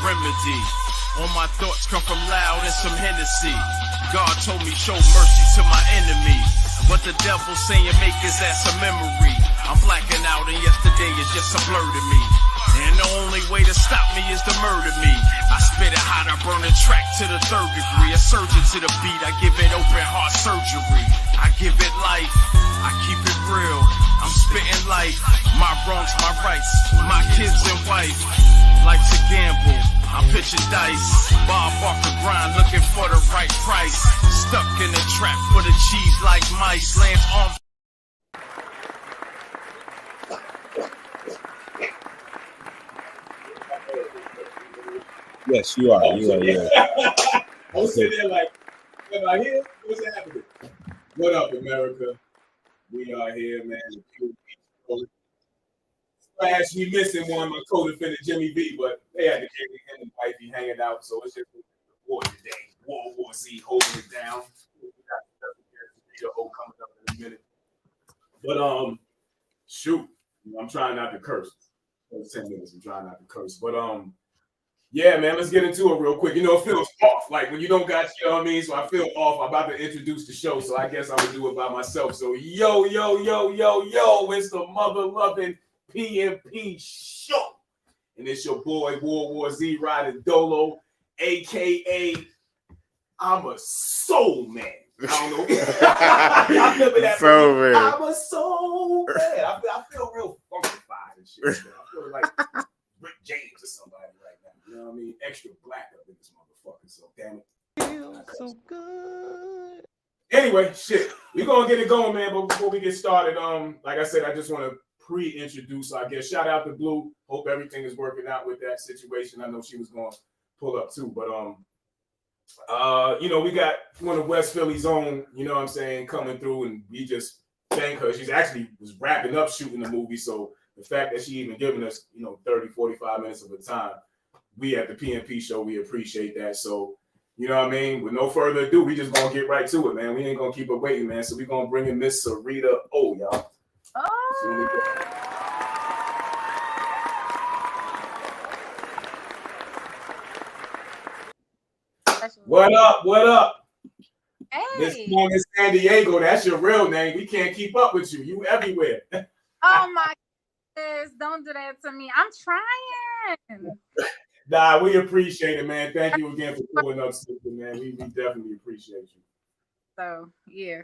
remedy. All my thoughts come from loud and some Hennessy. God told me show mercy to my enemy. What the devil saying make his ass a memory. I'm blacking out and yesterday is just a blur to me. And the only way to stop me is to murder me. I spit it hot, I burn a track to the 3rd degree. A surgeon to the beat, I give it open heart surgery. I give it life, I keep it real. I'm spitting life, my wrongs, my rights, my kids and wife. Life's a gamble, I'm pitching dice. Bob off the grind, looking for the right price. Stuck in a trap for the cheese like mice. Lands on. Yes, you are. I'm sitting there like, am I here? What's happening? What up, America? We are here, man. Slash, we missing one, my co-defendant Jimmy V, but they had to get him and wifey hanging out, so it's just war today. World War Z holding it down. We got the coming up in a minute. But shoot, I'm trying not to curse. For 10 minutes, I'm trying not to curse. But yeah, man, let's get into it real quick. You know, it feels off. Like when you don't got, you know what I mean? So I feel off. I'm about to introduce the show, so I guess I'm going to do it by myself. So yo, it's the mother-loving PMP Show. And it's your boy, World War Z riding Dolo, a.k.a. I'm a soul man. I don't know. I remember that. So man. I'm a soul man. I feel real funkified and shit. Man. I feel like Rick James or somebody right now. You know what I mean? Extra black up in this motherfucker. So damn it. Feels so good. Anyway, shit. We're gonna get it going, man. But before we get started, like I said, I just want to pre-introduce. I guess shout out to Blue. Hope everything is working out with that situation. I know she was gonna pull up too, but you know, we got one of West Philly's own, you know what I'm saying, coming through, and we just thank her. She's actually was wrapping up shooting the movie, so the fact that she even giving us, you know, 30, 45 minutes of her time, we at the PMP Show, we appreciate that. So, you know what I mean? With no further ado, we just gonna get right to it, man. We ain't gonna keep her waiting, man. So we gonna bring in Miss Syreeta. Oh, y'all. Oh. What up? What up? Hey. Miss Morgan San Diego, that's your real name. We can't keep up with you. You everywhere. Oh my goodness, don't do that to me. I'm trying. Nah, we appreciate it, man. Thank you again for pulling up, sister, man. We definitely appreciate you. So, yeah.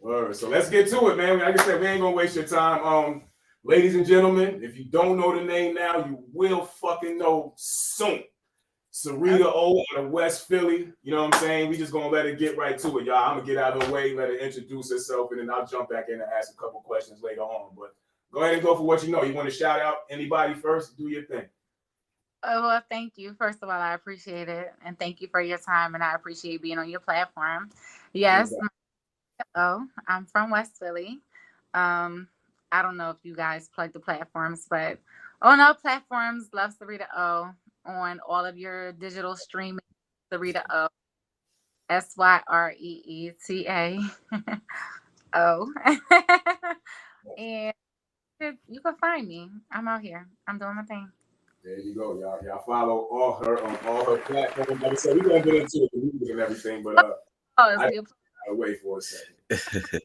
All right, so let's get to it, man. Like I said, we ain't gonna waste your time. Ladies and gentlemen, if you don't know the name now, you will fucking know soon. Syreeta O out of West Philly. You know what I'm saying? We just gonna let it get right to it, y'all. I'm gonna get out of the way, let her introduce herself, and then I'll jump back in and ask a couple questions later on. But go ahead and go for what you know. You want to shout out anybody first? Do your thing. Oh, well, thank you. First of all, I appreciate it. And thank you for your time. And I appreciate being on your platform. Yes. I'm from West Philly. I don't know if you guys plug the platforms, but on all platforms, love Syreeta O. On all of your digital streaming, Syreeta O. Syreeta O. And you can find me. I'm out here. I'm doing my thing. There you go, y'all. Y'all follow all her on all her platforms. Like I said, we're gonna get into it, the movies and everything, but I gotta wait for a second.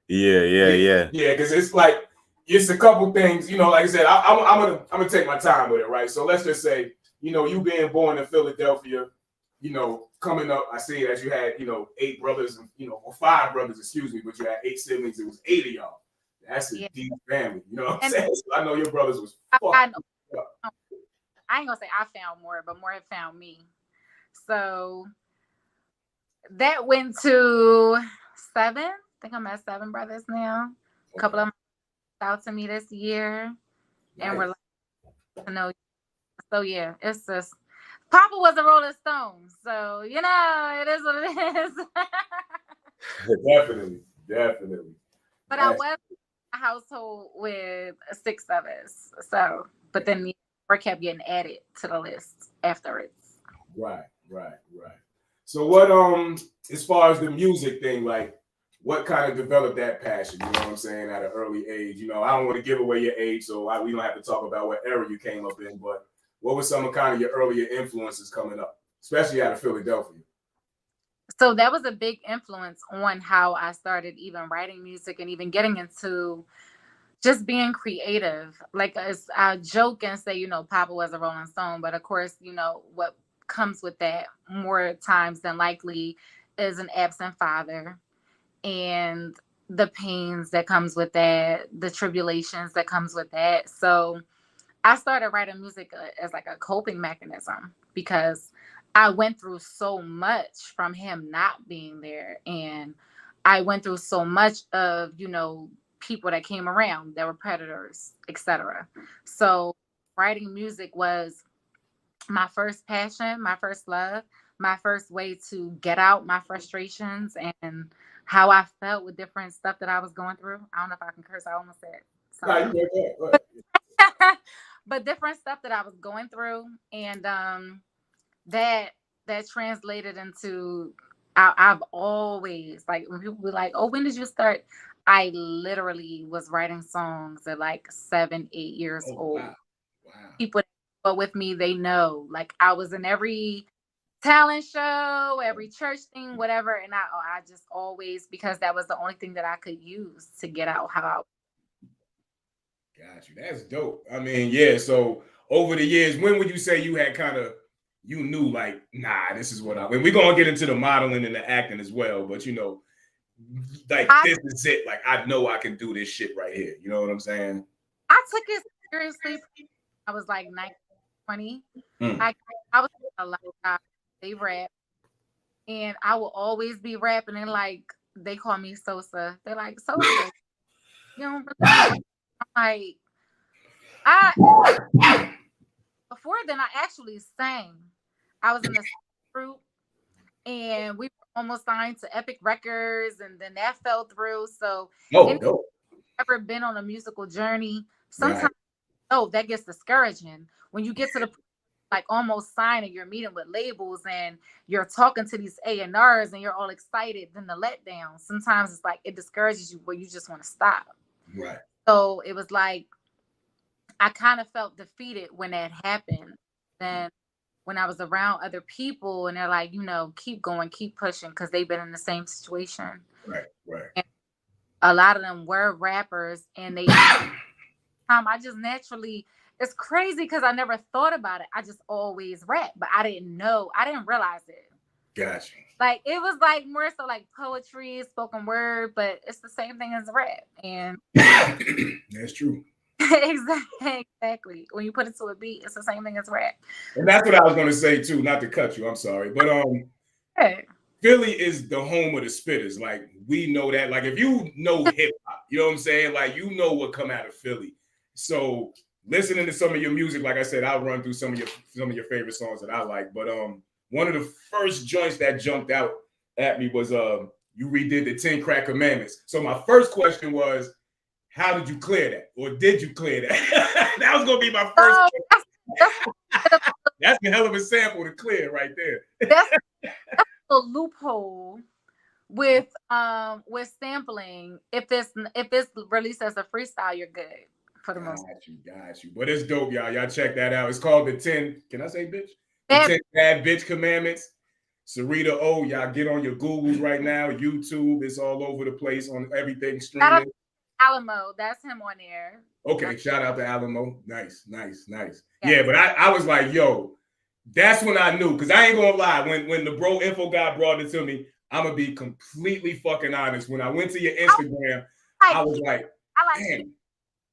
Yeah, because it's like it's a couple things, you know. Like I said, I'm gonna take my time with it, right? So let's just say, you know, you being born in Philadelphia, you know, coming up, I see that you had, you know, 8 brothers, and, you know, or 5 brothers, excuse me, but you had 8 siblings. It was 8 of y'all. That's a deep family, you know what I'm saying? So I know your brothers was fucked up. I ain't gonna say I found more, but more have found me. So that went to 7. I think I'm at 7 brothers now. A couple of them out to me this year, and we're like to know. So yeah, it's just Papa was a Rolling Stone, so you know it is what it is. Definitely. But I was in a household with 6 of us, so but then the work kept getting added to the list afterwards. Right. So what as far as the music thing, like what kind of developed that passion, you know what I'm saying, at an early age? You know, I don't want to give away your age, so we don't have to talk about what era you came up in, but what were some of kind of your earlier influences coming up, especially out of Philadelphia? So that was a big influence on how I started even writing music and even getting into just being creative. Like I joke and say, Papa was a Rolling Stone, but of course, what comes with that more times than likely is an absent father and the pains that comes with that, the tribulations that comes with that. So I started writing music as like a coping mechanism because I went through so much from him not being there. And I went through so much of, people that came around that were predators, etc. So writing music was my first passion, my first love, my first way to get out my frustrations and how I felt with different stuff that I was going through. I don't know if I can curse. I almost said something. No, you go ahead. But different stuff that I was going through, and that translated into I've always, like, when people be like, "Oh, when did you start?" I literally was writing songs at like 7, 8 years old. Wow. People that go with me, they know. Like, I was in every talent show, every church thing, whatever, and I just always, because that was the only thing that I could use to get out how. Got you. That's dope. I mean, yeah. So over the years, when would you say you had you knew like, nah, this is what and we're gonna get into the modeling and the acting as well, but like this is it. Like, I know I can do this shit right here. You know what I'm saying? I took it seriously. I was like 19, 20. I was a lot of they rap, and I will always be rapping, and like they call me Sosa. They're like, Sosa, you don't really. I'm like, before then I actually sang. I was in a group, and we were almost signed to Epic Records, and then that fell through. So dope. Ever been on a musical journey? Sometimes that gets discouraging when you get to the like almost signing, you're meeting with labels and you're talking to these A&Rs and you're all excited. Then the letdown, sometimes it's like it discourages you where you just want to stop. Right. So it was like I kind of felt defeated when that happened. Then when I was around other people and they're like, keep going, keep pushing, because they've been in the same situation. Right. And a lot of them were rappers, and they I just naturally, it's crazy because I never thought about it. I just always rap, but I didn't realize it. Gotcha. Like, it was like more so like poetry, spoken word, but it's the same thing as rap. And that's true. Exactly. When you put it to a beat, it's the same thing as rap. And that's what I was going to say too, not to cut you, I'm sorry. But Philly is the home of the spitters. Like, we know that. Like, if you know hip hop, you know what I'm saying? Like, you know what come out of Philly. So listening to some of your music, like I said, I'll run through some of your favorite songs that I like. But one of the first joints that jumped out at me was you redid the 10 Crack Commandments. So my first question was, how did you clear that? Or did you clear that? That was gonna be my first. That's a hell of a sample to clear right there. That's a loophole with sampling. If it's released as a freestyle, you're good for the most. Got you. But it's dope, y'all. Y'all check that out. It's called the 10. Can I say bitch? The 10 Bad Bitch Commandments. Syreeta O. Y'all get on your Googles right now. YouTube. It's all over the place on everything streaming. Alamo, that's him on there. Okay, shout out to Alamo. Nice. Yeah, but I was like, yo, that's when I knew, because I ain't gonna lie. When the bro info guy brought it to me, I'm gonna be completely fucking honest. When I went to your Instagram, I was like, damn.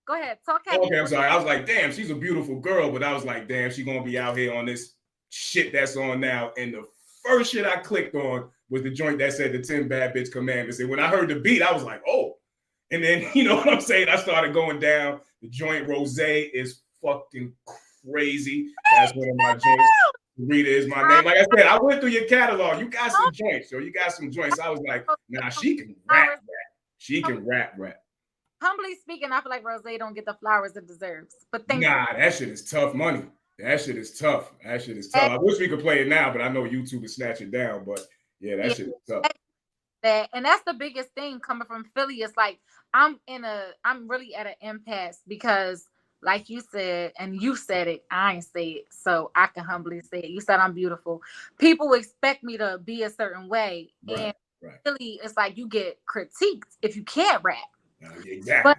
Go ahead, talk. Okay, I'm sorry. I was like, damn, she's a beautiful girl, but I was like, damn, she's gonna be out here on this shit that's on now. And the first shit I clicked on was the joint that said the 10 Bad Bitch Commandments. And when I heard the beat, I was like, oh. And then, you know what I'm saying? I started going down. The joint Rose is fucking crazy. That's one of my joints. Rita is my name. Like I said, I went through your catalog. You got some joints, yo. You got some joints. I was like, nah, she can rap. She can rap. Humbly speaking, I feel like Rose don't get the flowers it deserves. But that shit is tough money. That shit is tough. I wish we could play it now, but I know YouTube is snatching down. But yeah, that shit is tough. And that's the biggest thing coming from Philly. It's like I'm really at an impasse because like you said, and you said it, I ain't say it, so I can humbly say it. You said I'm beautiful. People expect me to be a certain way, and really, it's like you get critiqued if you can't rap. Exactly. But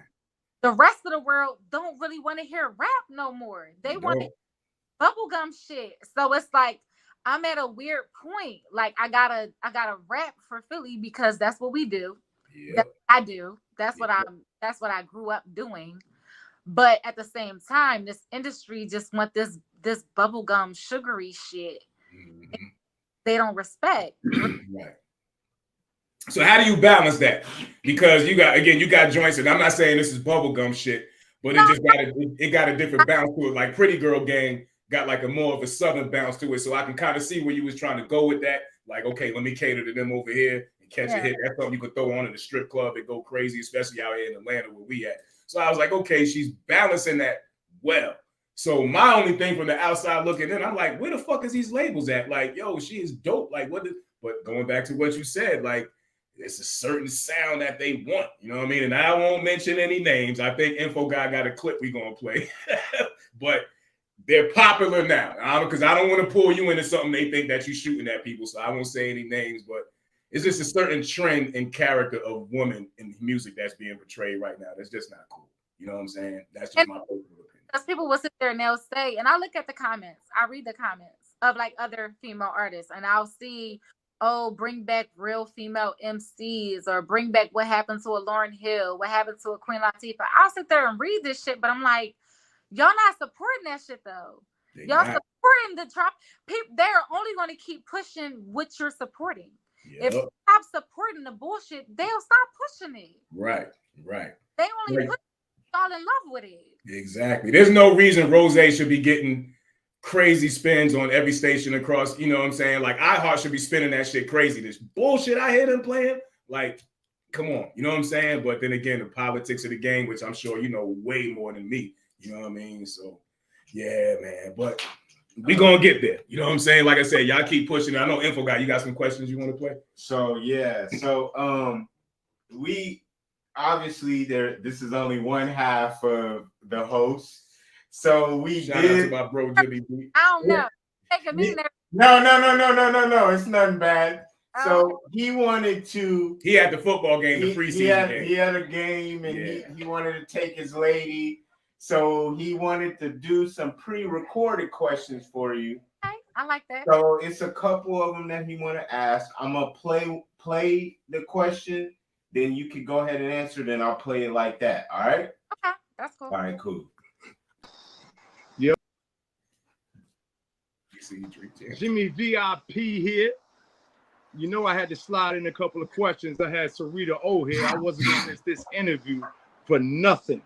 the rest of the world don't really want to hear rap no more. They want bubblegum shit. So it's like I'm at a weird point. Like I gotta rap for Philly because that's what we do. That's what I do. That's what I grew up doing. But at the same time, this industry just want this bubblegum sugary shit. They don't respect. Right. So how do you balance that? Because you got joints, and I'm not saying this is bubblegum shit, but it got a different bounce to it. Like Pretty Girl Gang got like a more of a southern bounce to it. So I can kind of see where you was trying to go with that. Like, okay, let me cater to them over here and catch a hit. That's something you could throw on in the strip club and go crazy, especially out here in Atlanta where we at. So I was like, okay, she's balancing that well. So my only thing from the outside looking in, I'm like, where the fuck is these labels at? Like, yo, she is dope. Like, but going back to what you said, like, it's a certain sound that they want, you know what I mean? And I won't mention any names. I think Info Guy got a clip we gonna play, but they're popular now. Because I don't want to pull you into something they think that you're shooting at people, so I won't say any names. But it's just a certain trend and character of women in music that's being portrayed right now. That's just not cool. You know what I'm saying? That's just my personal opinion. Because people will sit there and they'll say, and I look at the comments. I read the comments of like other female artists, and I'll see, oh, bring back real female MCs, or bring back what happened to a Lauryn Hill, what happened to a Queen Latifah. I'll sit there and read this shit, but I'm like, y'all not supporting that shit though. Y'all supporting the drop. People, they're only going to keep pushing what you're supporting. If you stop supporting the bullshit, they'll stop pushing it. Right. They only put y'all in love with it. Exactly. There's no reason Rose should be getting crazy spins on every station across, you know what I'm saying? Like iHeart should be spinning that shit crazy. This bullshit I hear them playing, like, come on, you know what I'm saying? But then again, the politics of the game, which I'm sure you know way more than me, you know what I mean? So yeah, man, but we gonna get there, you know what I'm saying? Like I said, y'all keep pushing. I know Info Guy, you got some questions you want to play? So we obviously this is only one half of the host. So we Shout out to my bro Jimmy B. I don't know. No. It's nothing bad. So he wanted to. He had the football game, the preseason game. He had a game, and he wanted to take his lady. So he wanted to do some pre-recorded questions for you. Okay, I like that. So it's a couple of them that he want to ask. I'm gonna play the question, then you can go ahead and answer. Then I'll play it like that. All right. Okay, that's cool. All right, cool. Jimmy VIP here. You know I had to slide in a couple of questions. I had Syreeta O here. I wasn't going to miss this interview for nothing.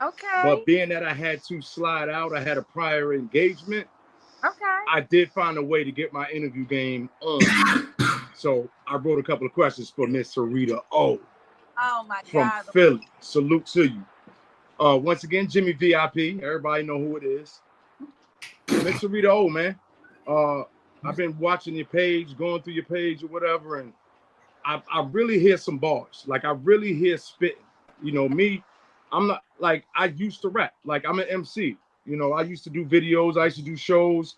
Okay. But being that I had to slide out, I had a prior engagement. Okay. I did find a way to get my interview game on. So I wrote a couple of questions for Miss Syreeta O. Oh my from God. Philly. Salute to you. Once again, Jimmy VIP. Everybody know who it is. Miss Syreeta O, man. I've been watching your page, going through your page or whatever, and I really hear some bars. Like I really hear spitting. You know, me, I'm not like I used to rap. Like I'm an MC. You know, I used to do videos, I used to do shows,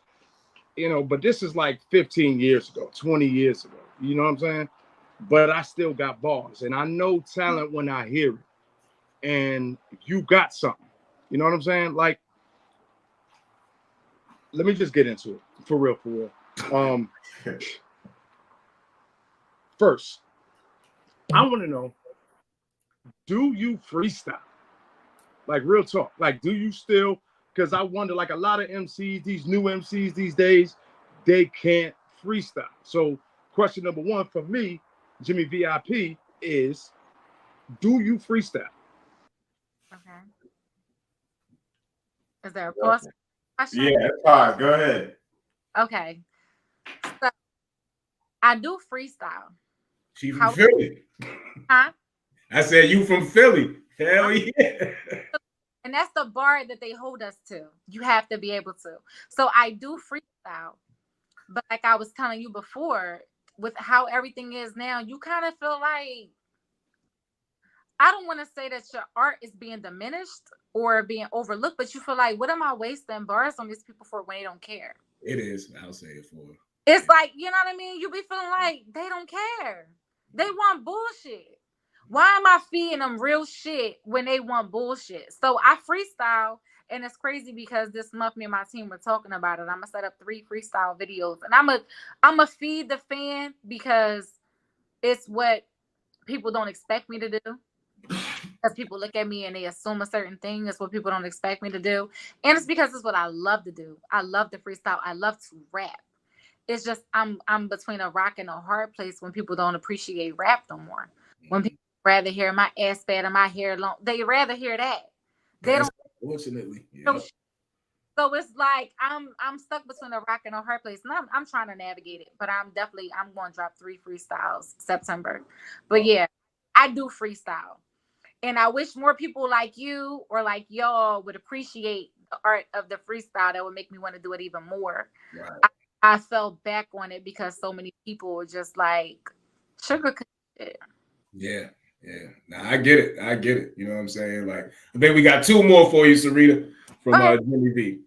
you know, but this is like 15 years ago, 20 years ago. You know what I'm saying? But I still got bars, and I know talent when I hear it. And you got something. You know what I'm saying? Like, let me just get into it. For real. First, I want to know, do you freestyle? Like real talk. Like, do you still? Because I wonder, like a lot of MCs, these new MCs these days, they can't freestyle. So question number one for me, Jimmy VIP, is, do you freestyle? Okay. Is there a pause? Yeah, that's fine. Go ahead. Okay. So I do freestyle. She from Philly. Huh? I said you from Philly. Hell yeah. And that's the bar that they hold us to. You have to be able to. So I do freestyle. But like I was telling you before, with how everything is now, you kind of feel like, I don't want to say that your art is being diminished or being overlooked, but you feel like, what am I wasting bars on these people for when they don't care? It is. I'll say it for. It's like, you know what I mean? You be feeling like they don't care. They want bullshit. Why am I feeding them real shit when they want bullshit? So I freestyle, and it's crazy because this month me and my team were talking about it. I'm gonna set up 3 freestyle videos, and I'm gonna feed the fan because it's what people don't expect me to do. Because people look at me and they assume a certain thing is what people don't expect me to do. And it's because it's what I love to do. I love to freestyle. I love to rap. It's just I'm between a rock and a hard place when people don't appreciate rap no more. When people rather hear my ass fat and my hair long, they rather hear that. They don't. Unfortunately. Yeah. So it's like I'm stuck between a rock and a hard place, and I'm trying to navigate it. But I'm going to drop 3 freestyles September. But yeah, I do freestyle. And I wish more people like you or like y'all would appreciate the art of the freestyle. That would make me want to do it even more. Right. I fell back on it because so many people were just like sugarcoat it. Yeah. Now I get it. You know what I'm saying? Like, I think we got 2 more for you, Syreeta, from Jimmy V.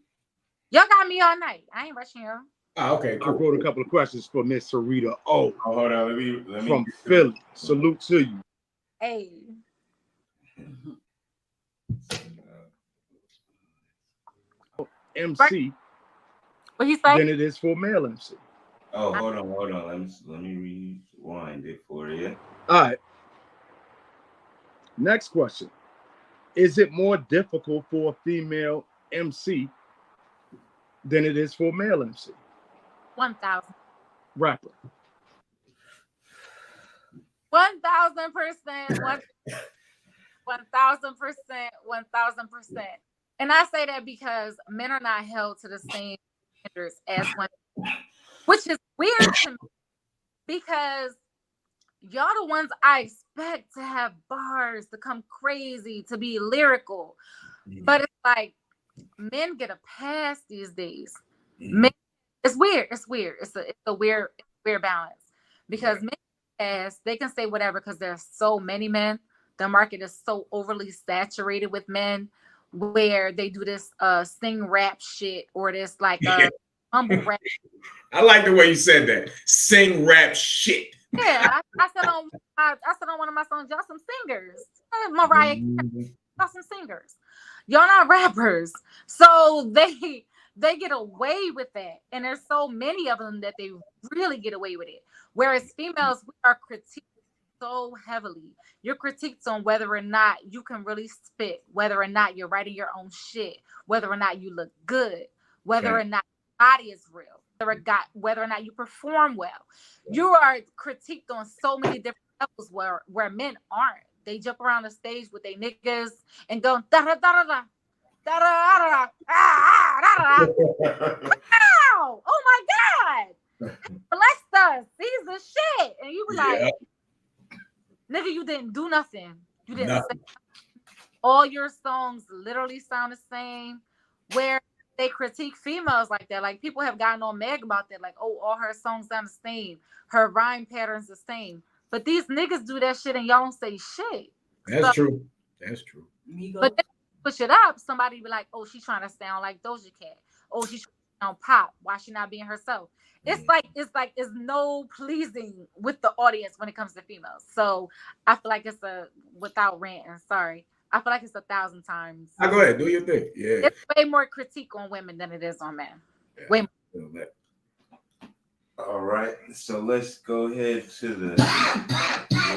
Y'all got me all night. I ain't rushing y'all. Oh, okay. Cool. I wrote a couple of questions for Miss Syreeta. Oh, hold on. Let me from Philly. Salute to you. Hey. MC. What he say? Than it is for male MC. Oh, hold on. Let me rewind it for you. All right. Next question. Is it more difficult for a female MC than it is for a male MC? 1,000. Rapper. 1,000%. 1,000%. 1,000%. And I say that because men are not held to the same standards as women, which is weird to me because y'all the ones I expect to have bars, to come crazy, to be lyrical. But it's like men get a pass these days. Men, it's weird. It's a weird balance because men pass, they can say whatever because there's so many men. The market is so overly saturated with men where they do this sing rap shit or this like humble rap. I like the way you said that. Sing rap shit. Yeah, I said on one of my songs, y'all some singers. Mariah Carey, y'all some singers. Y'all not rappers. So they get away with that. And there's so many of them that they really get away with it. Whereas females, we are critiqued so heavily. You're critiqued on whether or not you can really spit, whether or not you're writing your own shit, whether or not you look good, whether or not your body is real, whether or not you perform well. You are critiqued on so many different levels where men aren't. They jump around the stage with their niggas and go da da da da da da da da da. Wow! Oh my God! Blessed us. These are shit, and you be like, nigga, you didn't do nothing. You didn't say nothing. All your songs literally sound the same. Where they critique females like that. Like people have gotten on Meg about that. Like, oh, all her songs sound the same. Her rhyme pattern's the same. But these niggas do that shit and y'all don't say shit. That's true. But then push it up, somebody be like, oh, she's trying to sound like Doja Cat. Oh, she's trying to sound pop. Why she not being herself? It's it's no pleasing with the audience when it comes to females. So I feel like it's without ranting, sorry. I feel like it's 1,000 times. Go ahead, do your thing. Yeah. It's way more critique on women than it is on men. Yeah. Way more. All right. So let's go ahead to the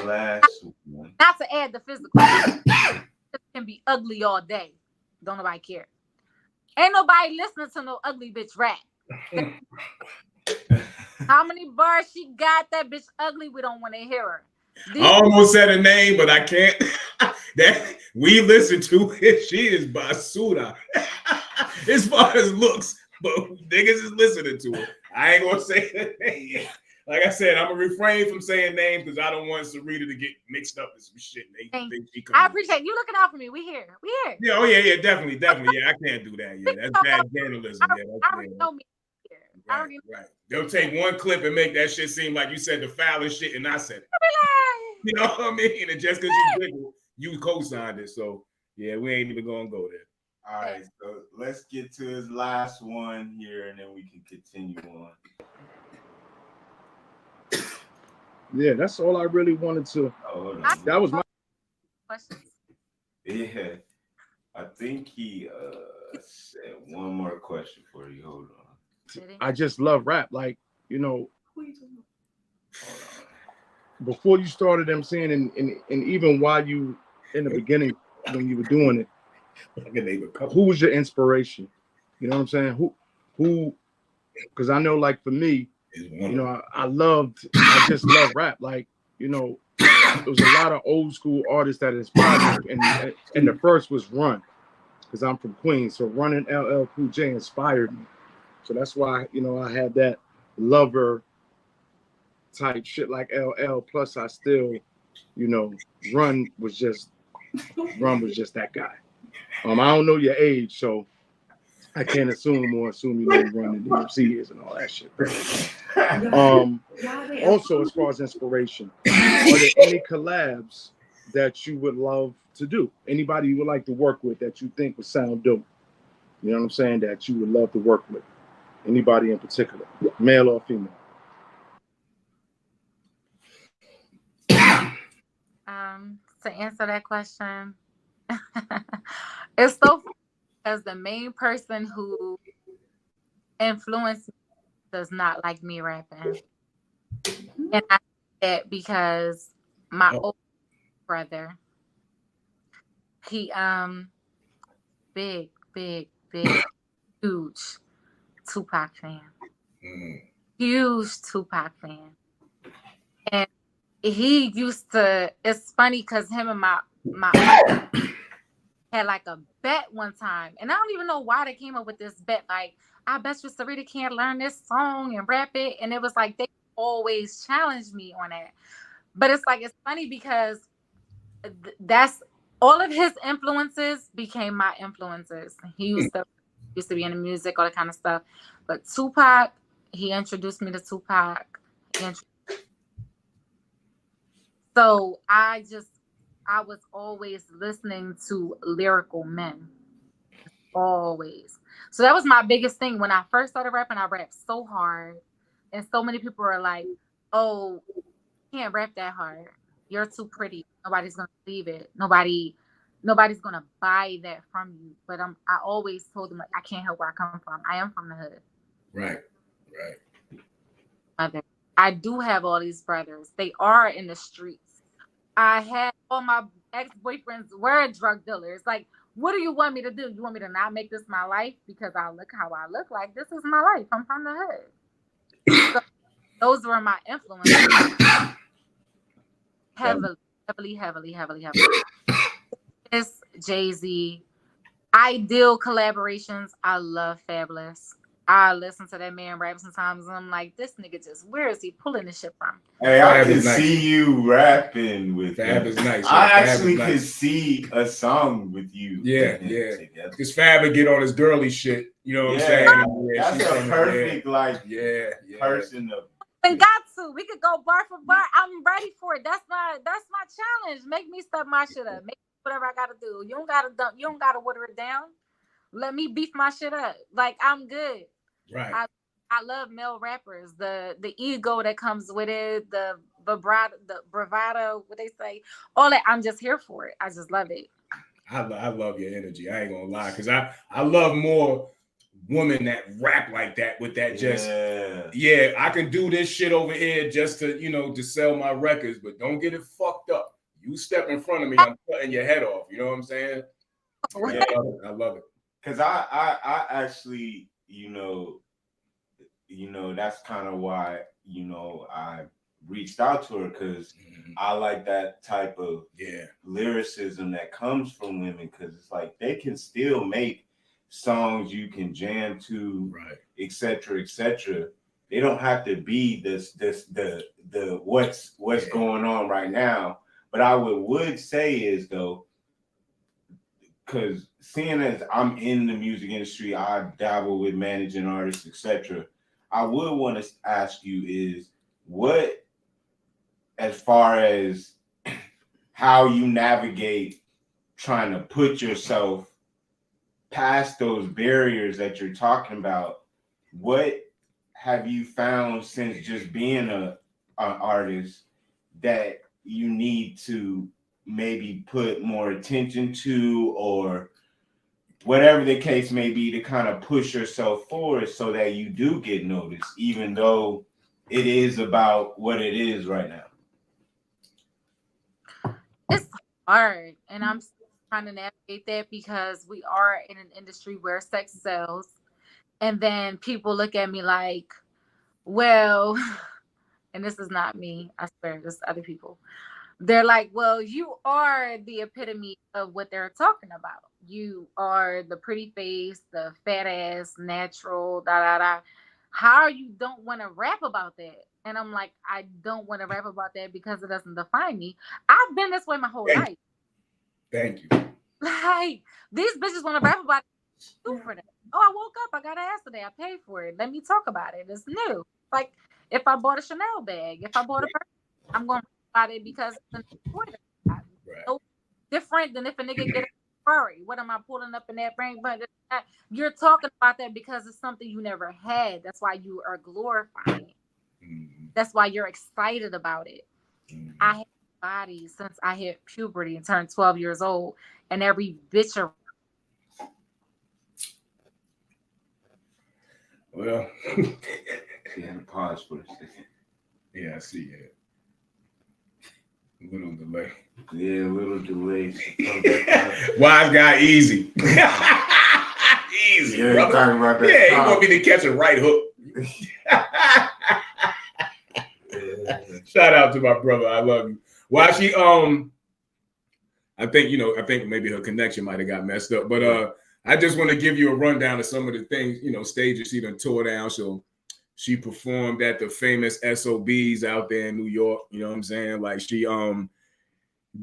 last one. Not to add the physical. It can be ugly all day. Don't nobody care. Ain't nobody listening to no ugly bitch rap. How many bars she got? That bitch ugly. We don't want to hear her. I almost said a name, but I can't. That we listen to it. She is basura. As far as looks, but niggas is listening to it. I ain't gonna say the name. Like I said, I'm gonna refrain from saying names because I don't want Syreeta to get mixed up with some shit. I appreciate you looking out for me. We here. Yeah, oh yeah, definitely. Yeah, I can't do that. Yeah, that's bad journalism. I already know me. Right. They'll take one clip and make that shit seem like you said the foulest shit and I said it. You know what I mean? And just because you wiggle, you co-signed it, so yeah, we ain't even gonna go there. All right, so let's get to his last one here, and then we can continue on. Yeah, that's all I really wanted to. Hold on. That was my questions. Yeah, I think he said one more question for you. Hold on. I just love rap. Like, you know, before you started MCing and even while you in the beginning when you were doing it, who was your inspiration? You know what I'm saying? Who because I know, like, for me, you know, I just love rap. Like, you know, there was a lot of old school artists that inspired me, and the first was Run, because I'm from Queens. So Run and LL Cool J inspired me. So that's why, you know, I had that lover type shit like LL. Plus, I still, you know, Run was just that guy. I don't know your age, so I can't assume you know Run and DMC is and all that shit. Also, as far as inspiration, are there any collabs that you would love to do? Anybody you would like to work with that you think would sound dope? You know what I'm saying? That you would love to work with? Anybody in particular, male or female? To answer that question, it's so funny because the main person who influenced me does not like me rapping. And I say that because my old brother, he big, huge Tupac fan. Huge Tupac fan. And he used to, it's funny because him and my uncle had like a bet one time. And I don't even know why they came up with this bet. Like, I bet you Syreeta can't learn this song and rap it. And it was like, they always challenged me on it. But it's like, it's funny because that's all of his influences became my influences. He used to be in the music, all that kind of stuff. But Tupac, he introduced me to Tupac. So I was always listening to lyrical men. Always. So that was my biggest thing. When I first started rapping, I rapped so hard. And so many people are like, oh, you can't rap that hard. You're too pretty. Nobody's going to believe it. Nobody's going to buy that from you. But I always told them, like, I can't help where I come from. I am from the hood. Right. I do have all these brothers. They are in the streets. I had all my ex-boyfriends were drug dealers. Like, what do you want me to do? You want me to not make this my life because I look how I look? Like, this is my life. I'm from the hood. So those were my influences. Heavily. It's Jay-Z. Ideal collaborations. I love Fabulous. I listen to that man rap sometimes and I'm like, this nigga where is he pulling this shit from? Hey, I can see you rapping with Fab is nice. I actually can see a song with you. Yeah. Because Fab would get on his girly shit. You know what I'm saying? That's a perfect person to. And got to. We could go bar for bar. I'm ready for it. That's my challenge. Make me step my shit up. Make whatever I gotta do. You don't gotta water it down. Let me beef my shit up. Like, I'm good. Right. I love male rappers. The ego that comes with it, the bravado, what they say, all that. I'm just here for it. I just love it. I love your energy. I ain't gonna lie, because I love more women that rap like that with that I can do this shit over here just to, you know, to sell my records, but don't get it fucked up. You step in front of me, I'm cutting your head off. You know what I'm saying? Yeah, I love it. Because I actually, you know, that's kind of why, you know, I reached out to her, because I like that type of lyricism that comes from women, because it's like they can still make songs you can jam to, et cetera, et cetera. They don't have to be the what's going on right now. But I would say is, though, because seeing as I'm in the music industry, I dabble with managing artists, etc. I would want to ask you is what, as far as how you navigate trying to put yourself past those barriers that you're talking about. What have you found since just being an artist that you need to maybe put more attention to, or whatever the case may be, to kind of push yourself forward so that you do get noticed, even though it is about what it is right now? It's hard, and I'm trying to navigate that because we are in an industry where sex sells, and then people look at me like, well, and this is not me, I swear, this is other people. They're like, well, you are the epitome of what they're talking about. You are the pretty face, the fat ass, natural, da da da. How you don't want to rap about that? And I'm like, I don't want to rap about that because it doesn't define me. I've been this way my whole life. Thank you. Like, these bitches want to rap about it. For that. Oh, I woke up, I got ass today, I paid for it. Let me talk about it. It's new. Like, if I bought a Chanel bag, if I bought a purse, I'm going to rap about it because it's so different than if a nigga get a Ferrari. What am I pulling up in that brain? But you're talking about that because it's something you never had. That's why you are glorifying it. That's why you're excited about it. I had a body since I hit puberty and turned 12 years old, and every bitch around. Well, Yeah, pause for a second. yeah, I see it. A little delay. Yeah, a little delay. Wise guy, easy. Easy, Yeah, brother. talking about that. Yeah, you want me to catch a right hook. Shout out to my brother. I love you. Why she I think maybe her connection might have got messed up. But I just want to give you a rundown of some of the things, stages she done tore down. So she performed at the famous SOBs out there in New York. You know what I'm saying? Like, she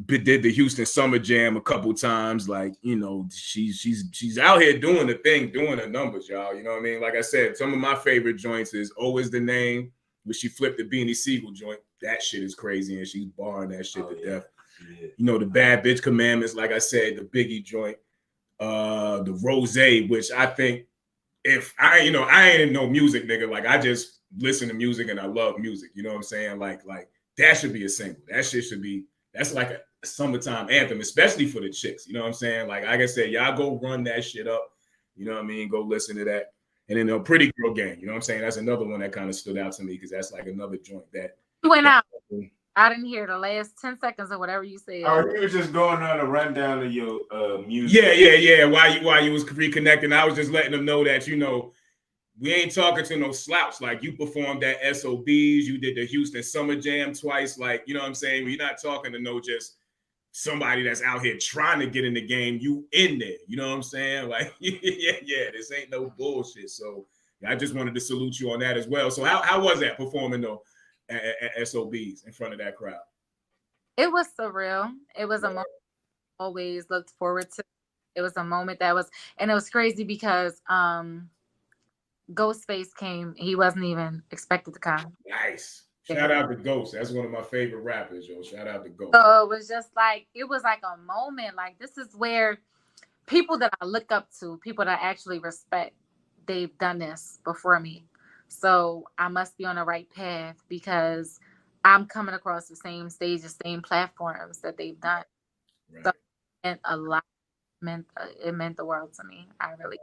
did the Houston Summer Jam a couple times. Like, she's out here doing the thing, doing the numbers, y'all. You know what I mean? Like I said, some of my favorite joints is Always the Name, where she flipped the Beanie Siegel joint. That shit is crazy, and she's barring that shit to death. Yeah. The Bad Bitch Commandments, like I said, the Biggie joint, the Rose, which I think, if I ain't in no music, nigga. Like, I just listen to music and I love music. You know what I'm saying? Like that should be a single. That shit should be. That's like a summertime anthem, especially for the chicks. You know what I'm saying? Like I said, y'all go run that shit up. You know what I mean? Go listen to that. And then Pretty Girl Gang. You know what I'm saying? That's another one that kind of stood out to me because that's like another joint that went out. I didn't hear the last 10 seconds or whatever you said. Oh, you was just going on a rundown of your music. Yeah. While you was reconnecting, I was just letting them know that, we ain't talking to no slouch. Like, you performed at SOBs, you did the Houston Summer Jam twice. Like, you know what I'm saying? We're not talking to no just somebody that's out here trying to get in the game. You in there. You know what I'm saying? Like, yeah, this ain't no bullshit. So I just wanted to salute you on that as well. So how was that performing though at SOBs in front of that crowd? It was surreal. It was a moment I always looked forward to. It was a moment that was, and it was crazy because Ghostface came. He wasn't even expected to come. Nice. Shout out to Ghost. That's one of my favorite rappers, yo. Shout out to Ghost. So it was just like, it was like a moment. Like, this is where people that I look up to, people that I actually respect, they've done this before me. So I must be on the right path because I'm coming across the same stages, same platforms that they've done. Right. So it meant the world to me. I really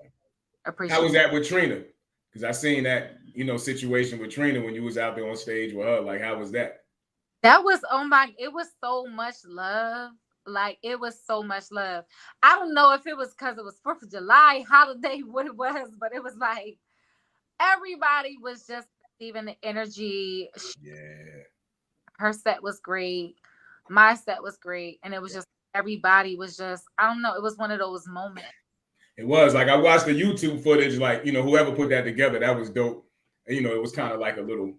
appreciate it. How was that with Trina? Because I seen that, situation with Trina when you was out there on stage with her. Like, how was that? That was, it was so much love. Like, it was so much love. I don't know if it was because it was 4th of July holiday, what it was, but it was like, everybody was just receiving the energy. Yeah. Her set was great. My set was great. And it was just, everybody was just, I don't know. It was one of those moments. It was like, I watched the YouTube footage, like, whoever put that together, that was dope. And, it was kind of like a little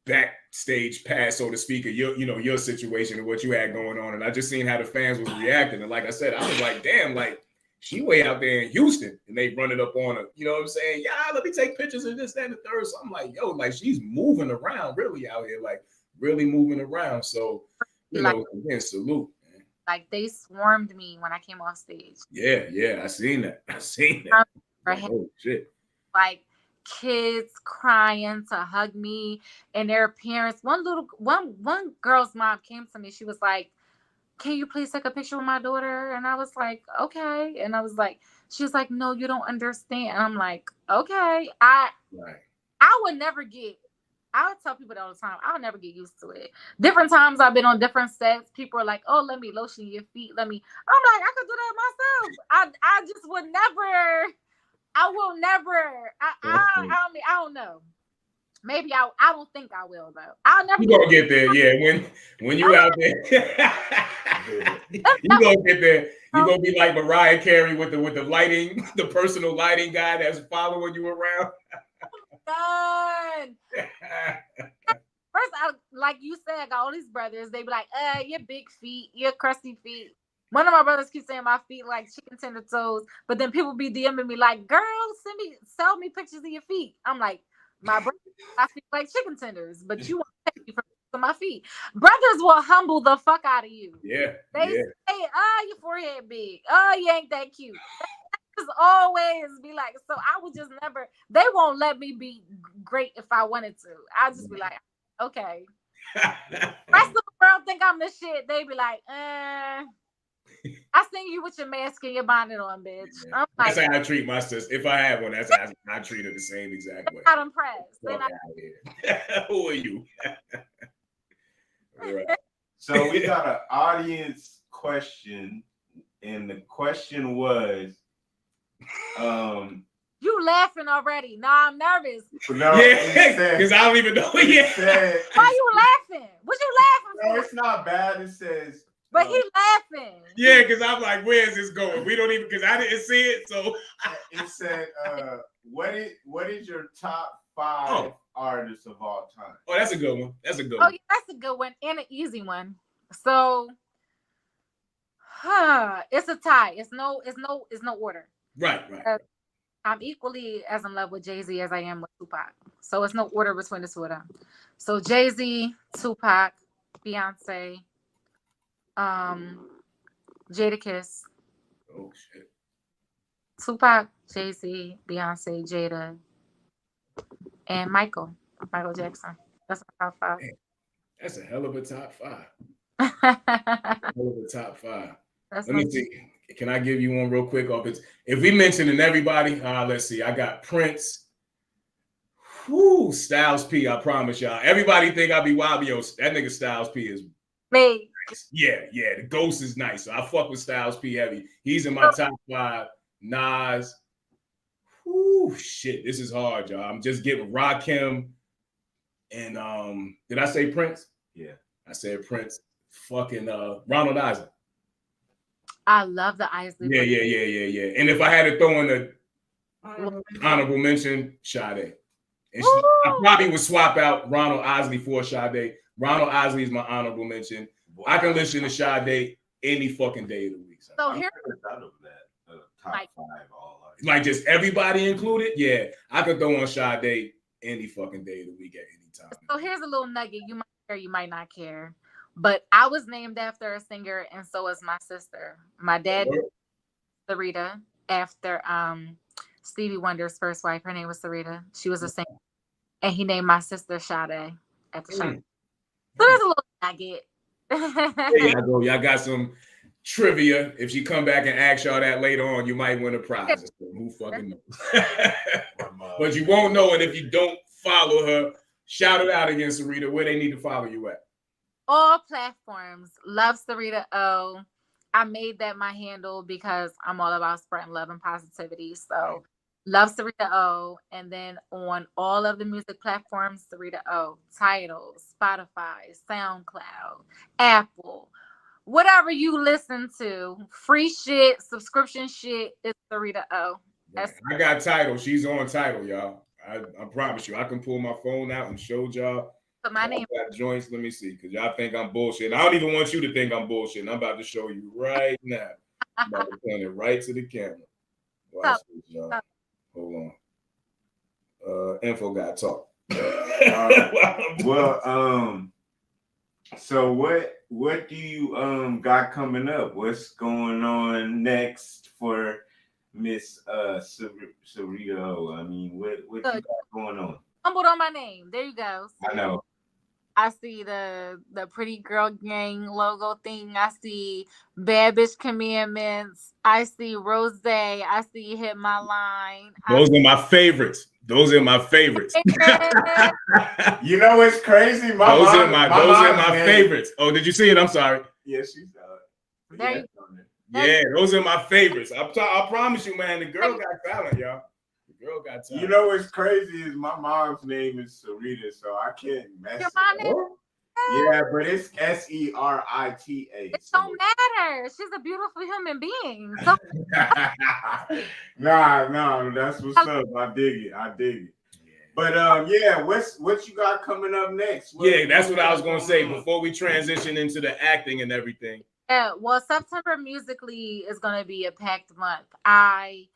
backstage pass, so to speak, of your situation and what you had going on. And I just seen how the fans was reacting. And like I said, I was like, damn, like, she way out there in Houston and they run it up on her. You know what I'm saying? Yeah, let me take pictures of this, that, and the third. So I'm like, yo, like, she's moving around really out here, like really moving around. So, again, salute. Like they swarmed me when I came off stage. Yeah, I seen that. Like, oh shit. Like kids crying to hug me and their parents. One girl's mom came to me. She was like, "Can you please take a picture with my daughter?" And I was like, "Okay." And I was like, she was like, "No, you don't understand." And I'm like, "Okay." I would never get. I would tell people that all the time. I'll never get used to it. Different times I've been on different sets. People are like, "Oh, let me lotion your feet. Let me." I'm like, I could do that myself. I just would never. I will never. I don't know. Maybe I don't think I will though. I'll never. You gonna get there, yeah. When you out there, you gonna get there. You gonna be like Mariah Carey with the lighting, the personal lighting guy that's following you around. Done. First, like you said, I got all these brothers. They be like, your big feet, your crusty feet. One of my brothers keeps saying my feet like chicken tender toes, but then people be DMing me like, "Girl, sell me pictures of your feet." I'm like, my brother, I feel like chicken tenders, but you want to pay me for my feet. Brothers will humble the fuck out of you. Yeah. They say, your forehead big. Oh, you ain't that cute. Just always be like, so I would just never, they won't let me be great if I wanted to. I'll just be like, okay. Rest of the world think I'm the shit. They be like, I seen you with your mask and your bonnet on, bitch. Yeah. That's how I treat my sister. If I have one, that's how I treat her the same exact way. Not impressed. Fuck out here. Who are you? Right. So we got an audience question, and the question was, you laughing already? No, I'm nervous. No, yeah, because I don't even know. Yeah. Why you laughing? What you laughing for? No, it's not bad. It says. But he laughing. Yeah, because I'm like, where's this going? We don't even, because I didn't see it. So it said, what is your top 5 artists of all time? Oh, that's a good one. Yeah, that's a good one and an easy one. So, it's a tie. It's no order. Right. I'm equally as in love with Jay-Z as I am with Tupac. So it's no order between the two of them. So Jay-Z, Tupac, Beyonce, Jadakiss. Oh shit. Tupac, Jay-Z, Beyonce, Jada, and Michael Jackson. That's my top 5. Man, that's a hell of a top 5. Hell of a top 5. Let me see. Can I give you one real quick? If we mentioning everybody, let's see. I got Prince. Whoo, Styles P. I promise y'all. Everybody think I be Wabio. That nigga Styles P is me. Yeah. The Ghost is nice. So I fuck with Styles P heavy. He's in my top 5. Nas. Whoo, shit. This is hard, y'all. I'm just getting Rakim and did I say Prince? Yeah. I said Prince. Fucking Ronald Isley. I love the Isley. Yeah. And if I had to throw in an honorable mention, Sade. And I probably would swap out Ronald Isley for Sade. Ronald Isley is my honorable mention. I can listen to Sade any fucking day of the week. So here, top 5 all like just everybody included. Yeah, I could throw on Sade any fucking day of the week at any time. So here's a little nugget. You might care, you might not care. But I was named after a singer, and so is my sister. My dad, Syreeta, after Stevie Wonder's first wife. Her name was Syreeta. She was a singer. And he named my sister Sade after Sade. So there's a little nugget. There you go. Y'all got some trivia. If she come back and ask y'all that later on, you might win a prize. So who fucking knows? But you won't know it if you don't follow her. Shout it out again, Syreeta. Where they need to follow you at? All platforms. Love Syreeta O. I made that my handle because I'm all about spreading love and positivity. So love Syreeta O. And then on all of the music platforms, Syreeta O. Tidal, Spotify, SoundCloud, Apple, whatever you listen to, free shit, subscription shit, it's Syreeta O. I got Tidal. She's on Tidal, y'all. I promise you. I can pull my phone out and show y'all. So my name got joints. Let me see, because y'all think I'm bullshit. I don't even want you to think I'm bullshit. I'm about to show you right now. I'm about to point it right to the camera. Watch this, y'all. Hold on. Info got talk. Well, so what what do you got coming up? What's going on next for Miss Syreeta? I mean, what you got going on? Stumbled on my name. There you go. I know. I see the Pretty Girl Gang logo thing. I see Bad Bitch Commandments. I see Rose. I see Hit My Line. Those are my favorites. Those are my favorites. You know what's crazy? Those are my favorites. Oh, did you see it? I'm sorry. Yeah, she's yeah, those are my favorites. I promise you, man. The girl got talent, y'all. The girl got talent. You know what's crazy is my mom's name is Syreeta, so I can't mess it up. Yeah, but it's Serita. It don't matter. She's a beautiful human being. So nah, that's what's up. I dig it. Yeah. But yeah, what you got coming up next? That's what I was gonna say before we transition into the acting and everything. Yeah, well, September musically is gonna be a packed month. I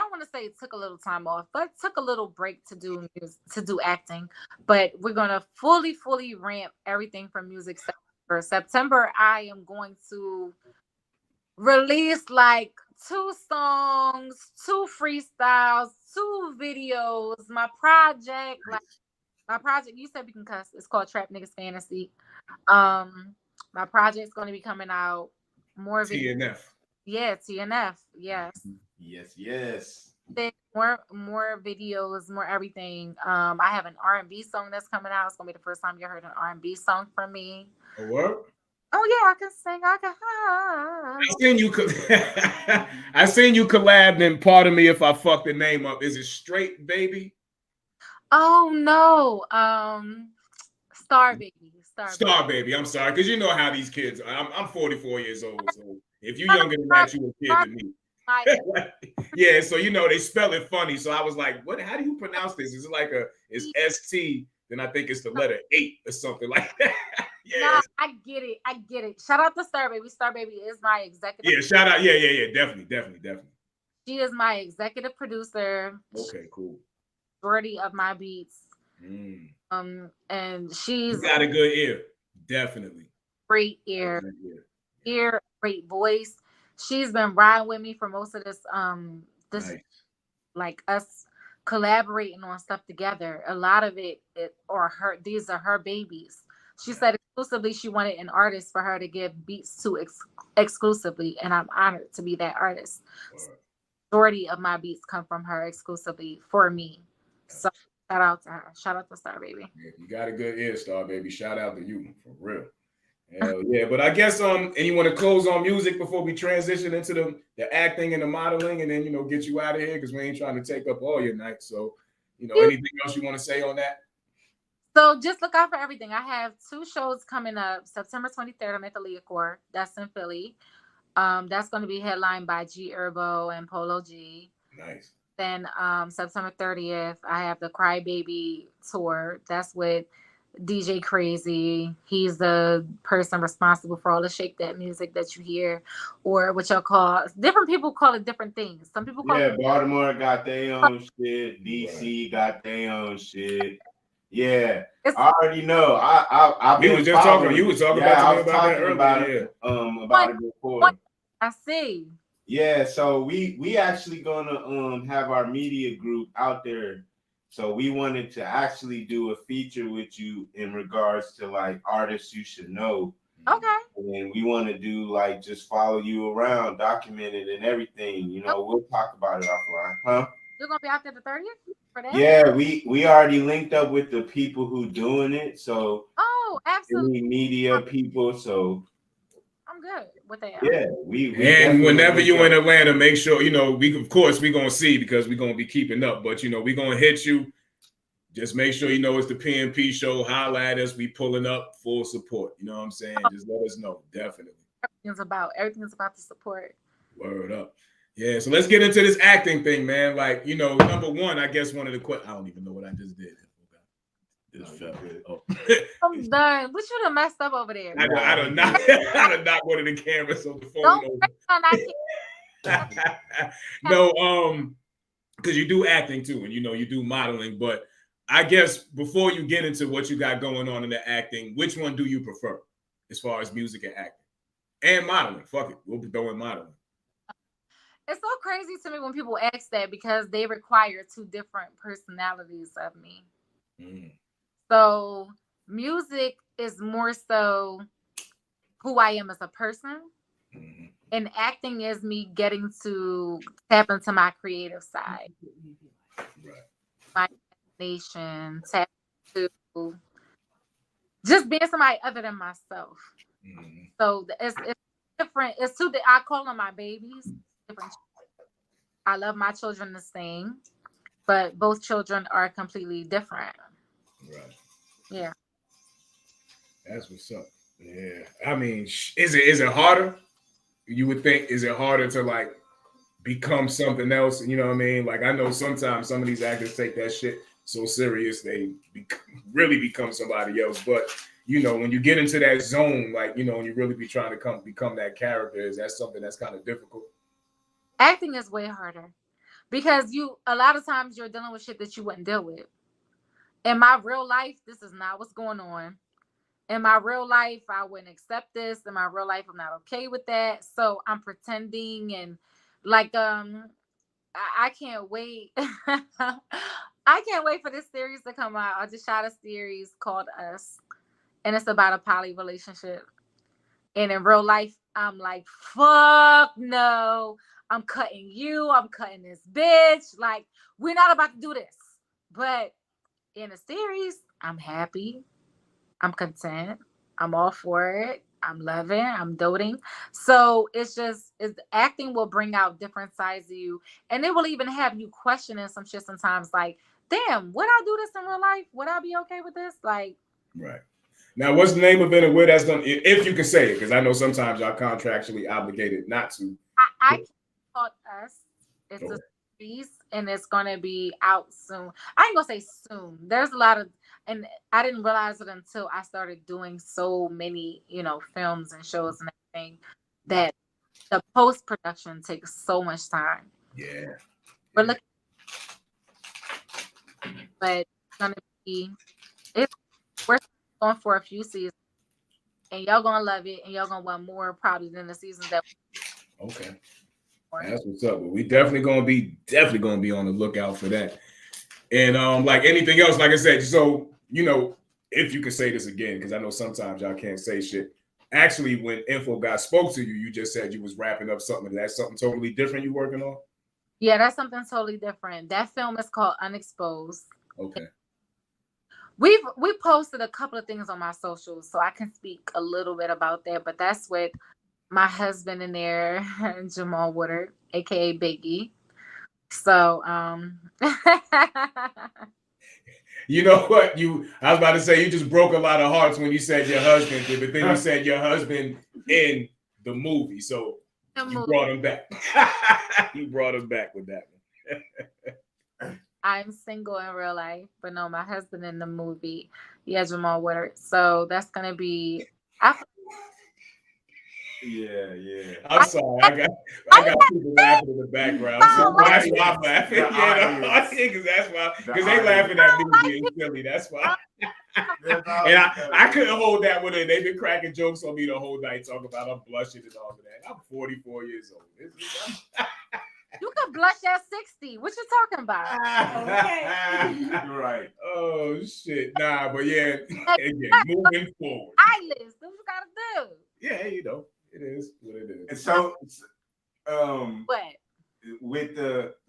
don't want to say it took a little time off, but took a little break to do acting. But we're gonna fully ramp everything from music. For September, I am going to release like 2 songs, 2 freestyles, 2 videos. My project, you said we can cuss. It's called Trap Niggas Fantasy. My project's going to be coming out. More videos. TNF. Yeah, TNF. Yes. Yes. More videos, more everything. I have an R&B song that's coming out. It's gonna be the first time you heard an R&B song from me. A what? Oh yeah, I can sing. I seen you collab, and pardon me if I fucked the name up. Is it Straight Baby? Oh no, Star Baby. Star Baby. I'm sorry, because you know how these kids are. I'm 44 years old, so if you're younger than that, you a kid to me. Yeah, so you know they spell it funny. So I was like, "What? How do you pronounce this? Is it like it's ST? Then I think it's the letter 8 or something like that." Yeah, no, I get it. Shout out to Star Baby. Star Baby is my executive. Yeah, shout out. Yeah. Definitely. She is my executive producer. Okay, cool. Majority of my beats. And she's got a good ear. Definitely. Great ear. Great voice. She's been riding with me for most of this nice. Like us collaborating on stuff together. A lot of these are her babies. She said exclusively she wanted an artist for her to give beats to exclusively, and I'm honored to be that artist. Majority of my beats come from her exclusively for me. So shout out to her. Shout out to Star Baby. Yeah, you got a good ear, Star Baby. Shout out to you for real. Hell yeah. But I guess and you want to close on music before we transition into the acting and the modeling, and then get you out of here because we ain't trying to take up all your night. So anything else you want to say on that? So just look out for everything. I have 2 shows coming up. September 23rd, I'm at the Leacore. That's in Philly. That's going to be headlined by G Herbo and Polo G. Nice. Then September 30th, I have the Crybaby tour. That's with DJ Crazy. He's the person responsible for all the Shake That music that you hear, or what y'all call. Different people call it different things. Some people call it. Baltimore got their own shit. DC got their own shit. Yeah, I already know. You was just talking. You was talking about that earlier. About it before. I see. Yeah, so we actually gonna have our media group out there. So we wanted to actually do a feature with you in regards to like artists you should know. Okay. And we want to do like just follow you around, document it and everything. We'll talk about it offline, huh? You're gonna be out there the 30th for that? Yeah, we already linked up with the people who doing it. So absolutely. Any media people, so I'm good with that. Yeah, we and whenever you're in Atlanta, make sure we're gonna see because we're gonna be keeping up. But we're gonna hit you. Just make sure it's the PMP Show. Holla at us. We pulling up full support. You know what I'm saying? Just let us know. Definitely. Everything's about the support. Word up. Yeah. So let's get into this acting thing, man. Like number one, I guess one of the questions. I don't even know what I just did. I'm done. What you done messed up over there? I done knock one of the cameras on the phone over. No, because you do acting too, and you do modeling. But I guess before you get into what you got going on in the acting, which one do you prefer? as far as music and acting and modeling? Fuck it, we'll be throwing modeling. It's so crazy to me when people ask that because they require two different personalities of me. So music is more so who I am as a person, and acting is me getting to tap into my creative side, my imagination, tap into just being somebody other than myself. So it's different. It's two. I call them my babies. Different. I love my children the same, but both children are completely different. Right. Yeah. That's what's up. Yeah. I mean, is it harder? You would think, is it harder to like become something else? You know what I mean? Like, I know sometimes some of these actors take that shit so serious they really become somebody else. But you know, when you get into that zone, like, you know, when you really be trying to become that character, is that something that's kind of difficult? Acting is way harder because a lot of times you're dealing with shit that you wouldn't deal with. In my real life, this is not what's going on. In my real life, I wouldn't accept this. In my real life, I'm not okay with that. So I'm pretending and like I can't wait. I can't wait for this series to come out. I just shot a series called Us, and it's about a poly relationship. And in real life, I'm like, fuck no. I'm cutting you. I'm cutting this bitch. Like, we're not about to do this. But in a series, I'm happy. I'm content. I'm all for it. I'm loving. I'm doting. So it's acting will bring out different sides of you. And it will even have you questioning some shit sometimes like, damn, would I do this in real life? Would I be okay with this? Like, right. Now, what's the name of it and where that's going to, if you can say it, because I know sometimes y'all contractually obligated not to. I can't call Us. It's a series and it's going to be out soon. I ain't going to say soon. There's a lot of, and I didn't realize it until I started doing so many, you know, films and shows and everything that the post-production takes so much time. Yeah. We're looking, but it's going to be, we're going for a few seasons. And y'all gonna love it, and y'all gonna want more probably than the seasons that. Okay, that's what's up. Well, we definitely gonna be on the lookout for that. And like anything else, like I said, so you know, if you can say this again, because I know sometimes y'all can't say shit. Actually, when Info Guy spoke to you, you just said you was wrapping up something. That's something totally different you working on? Yeah, that's something totally different. That film is called Unexposed. Okay. We posted a couple of things on my socials, so I can speak a little bit about that. But that's with my husband in there, Jamal Woodard, aka Biggie. So, you know what? I was about to say you just broke a lot of hearts when you said your husband did, but then you said your husband in the movie, so you brought him back. You brought him back with that one. I'm single in real life, but no, my husband in the movie, yeah, Jamal Woodard. So that's gonna be. Yeah. I'm sorry. I got people laughing in the background. So that's why I'm laughing. Because that's why. Because they laughing at me being silly. That's why. And I couldn't hold that one in. They've been cracking jokes on me the whole night, talking about I'm blushing and all of that. I'm 44 years old. You can blush at 60. What you talking about? Okay. Right. Oh shit. Nah, but yeah. Again, moving forward. Eyelids. What you gotta do? Yeah, you know, it is what it is. And so, what? With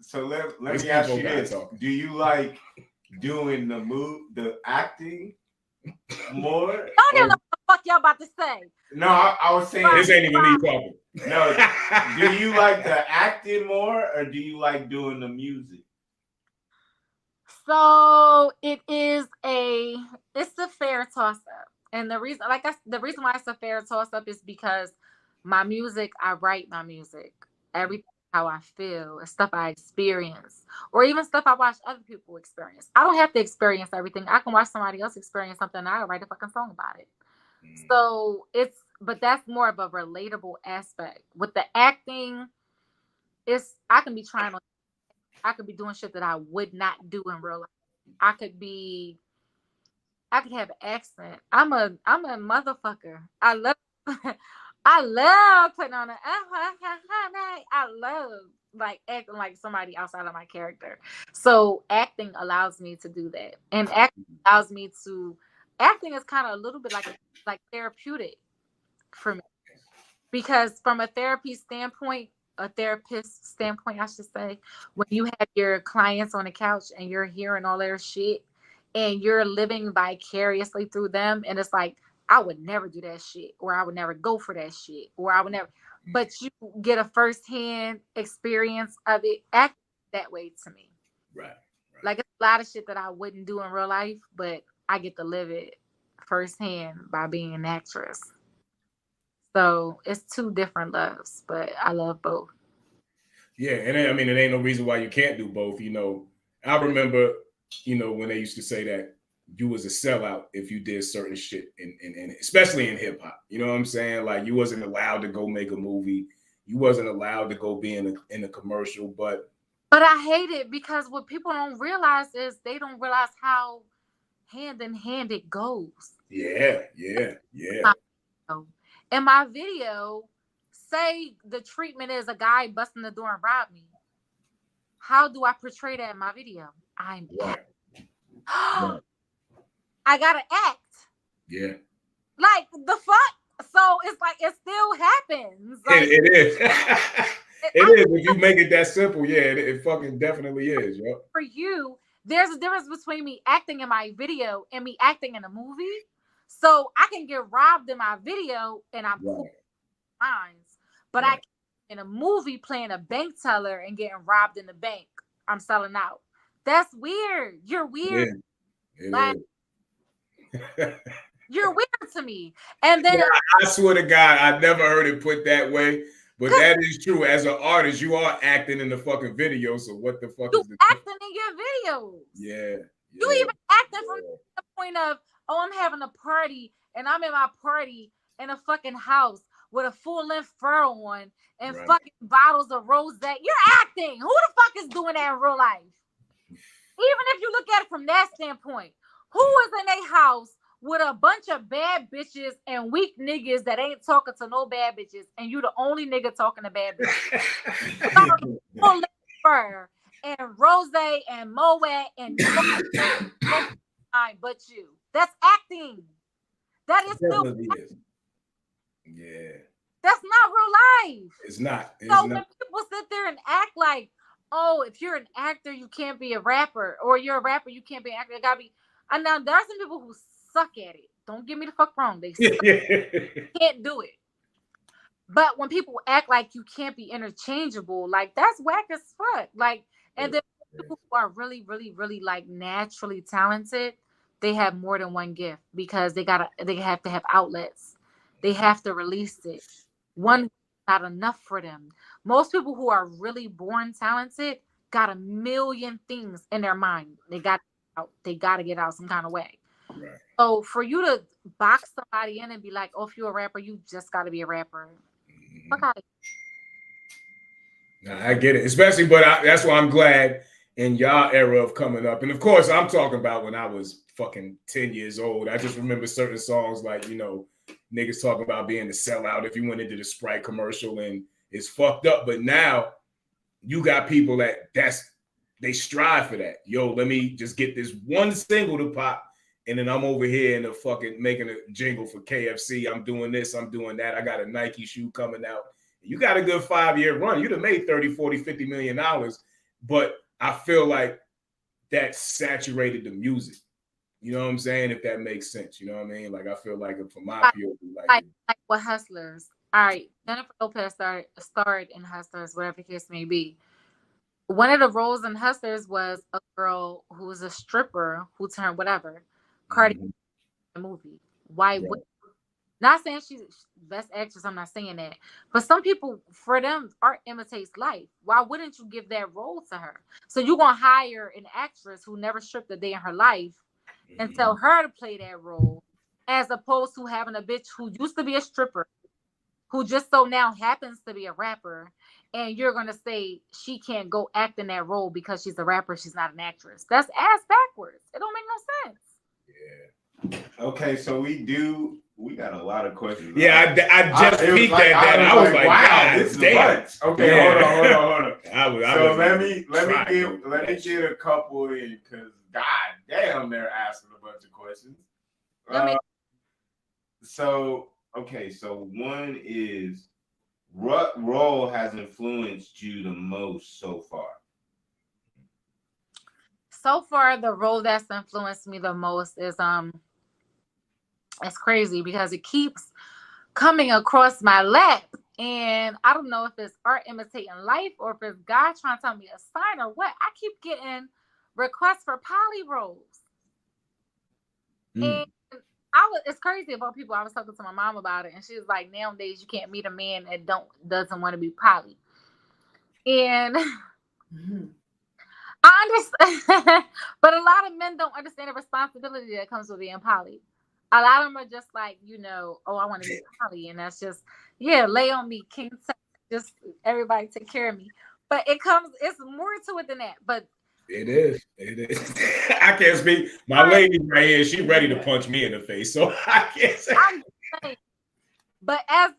so let me ask you this: do you like doing the acting more? I don't know what the fuck y'all about to say. No, I was saying this ain't even me talking. No, do you like the acting more, or do you like doing the music? So it's a fair toss up, and the reason why it's a fair toss up is because my music, I write my music, everything how I feel, stuff I experience, or even stuff I watch other people experience. I don't have to experience everything. I can watch somebody else experience something, and I can write a fucking song about it. So but that's more of a relatable aspect. With the acting, I can be doing shit that I would not do in real life. I could be I could have an accent. I'm a motherfucker. I love I love putting on I love like acting like somebody outside of my character. So acting allows me to do that. And acting allows me to acting is kind of a little bit like therapeutic for me. Because from a therapist standpoint, I should say, when you have your clients on the couch and you're hearing all their shit and you're living vicariously through them, and it's like, I would never do that shit, or I would never go for that shit, or I would never, but you get a firsthand experience of it, act that way to me. Right. Like, it's a lot of shit that I wouldn't do in real life, but I get to live it firsthand by being an actress. So it's two different loves, but I love both. Yeah, and I mean, it ain't no reason why you can't do both. You know, I remember, you know, when they used to say that you was a sellout if you did certain shit, in especially in hip hop. You know what I'm saying? Like, you wasn't allowed to go make a movie, you wasn't allowed to go be in a commercial. But I hate it because what people don't realize is they don't realize how hand in hand it goes. Yeah. In my video, say the treatment is a guy busting the door and rob me. How do I portray that in my video? I'm right. I gotta act. Yeah. Like, the fuck? So it's like it still happens. Like, it is. It is. If you make it that simple, yeah, it fucking definitely is. Yo. For you, there's a difference between me acting in my video and me acting in a movie. So I can get robbed in my video and I'm cool lines, but I can in a movie playing a bank teller and getting robbed in the bank. I'm selling out. That's weird. You're weird. Like, you're weird to me. And then I swear to God, I never heard it put that way. But that is true. As an artist, you are acting in the fucking video. So what the fuck you is the acting in your videos? Yeah. You even acting from the point of, oh, I'm having a party and I'm in my party in a fucking house with a full-length fur on and fucking bottles of rosé. You're acting. Who the fuck is doing that in real life? Even if you look at it from that standpoint, who is in a house with a bunch of bad bitches and weak niggas that ain't talking to no bad bitches, and you the only nigga talking to bad bitches? Full-length fur and rosé and moet and but you. That's acting. That is still acting. Yeah. That's not real life. It's not. So when people sit there and act like, oh, if you're an actor, you can't be a rapper, or you're a rapper, you can't be an actor. It gotta be. And now there are some people who suck at it. Don't get me the fuck wrong. They can't do it. But when people act like you can't be interchangeable, like, that's whack as fuck. Like, and then people who are really, really, really like naturally talented, they have more than one gift because they have to have outlets. They have to release it. One is not enough for them. Most people who are really born talented got a million things in their mind. They got to get out some kind of way. Right. So for you to box somebody in and be like, oh, if you're a rapper, you just got to be a rapper. Fuck out of here. I get it, especially, but that's why I'm glad in y'all era of coming up. And of course, I'm talking about when I was fucking 10 years old. I just remember certain songs like, you know, niggas talking about being a sellout if you went into the Sprite commercial, and it's fucked up. But now you got people they strive for that. Yo, let me just get this one single to pop, and then I'm over here in the fucking making a jingle for KFC. I'm doing this, I'm doing that. I got a Nike shoe coming out. You got a good 5-year run. You'd have made 30, 40, $50 million. But I feel like that saturated the music. You know what I'm saying? If that makes sense. You know what I mean? Like, I feel like for my POV, like with Hustlers. All right. Jennifer Lopez starred in Hustlers, whatever the case may be. One of the roles in Hustlers was a girl who was a stripper who turned whatever. Cardi in the movie. Why would not saying she's best actress, I'm not saying that. But some people, for them, art imitates life. Why wouldn't you give that role to her? So you're gonna hire an actress who never stripped a day in her life and tell her to play that role, as opposed to having a bitch who used to be a stripper, who just so now happens to be a rapper, and you're gonna say she can't go act in that role because she's a rapper, she's not an actress. That's ass backwards. It don't make no sense. Okay, so we got a lot of questions. Yeah, I just peeked at that. I was like, wow, God, this is damn. bunch. Okay, Yeah. hold on. So let me get a couple in because god damn, they're asking a bunch of questions. So one is, what role has influenced you the most so far? So far, the role that's influenced me the most is it's crazy because it keeps coming across my lap, and I don't know if it's art imitating life or if it's God trying to tell me a sign or what. I keep getting requests for poly roles, and it's crazy about people. I was talking to my mom about it, and she was like, nowadays you can't meet a man that doesn't want to be poly. And I understand, but a lot of men don't understand the responsibility that comes with being poly. A lot of them are just like, oh, I want to be poly, and that's just, lay on me, king, just everybody take care of me. But it's more to it than that. But it is. I can't speak. My lady right here, she ready to punch me in the face, so I can't say. But as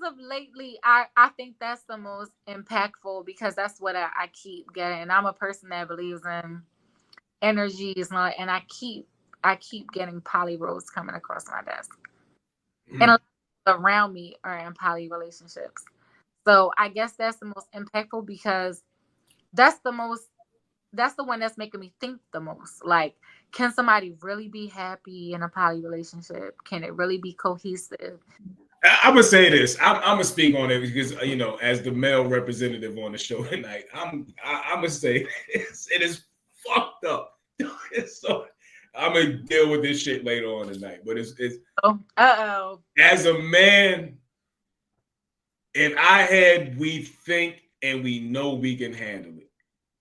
of lately, I think that's the most impactful because that's what I keep getting. And I'm a person that believes in energies, and I keep getting poly roles coming across my desk. And a lot of people around me are in poly relationships. So I guess that's the most impactful because that's the one that's making me think the most. Like, can somebody really be happy in a poly relationship? Can it really be cohesive? I'm gonna say this. I'm gonna speak on it because as the male representative on the show tonight, I'm gonna say it is fucked up. So I'm gonna deal with this shit later on tonight. But it's as a man in our head, we think and we know we can handle it,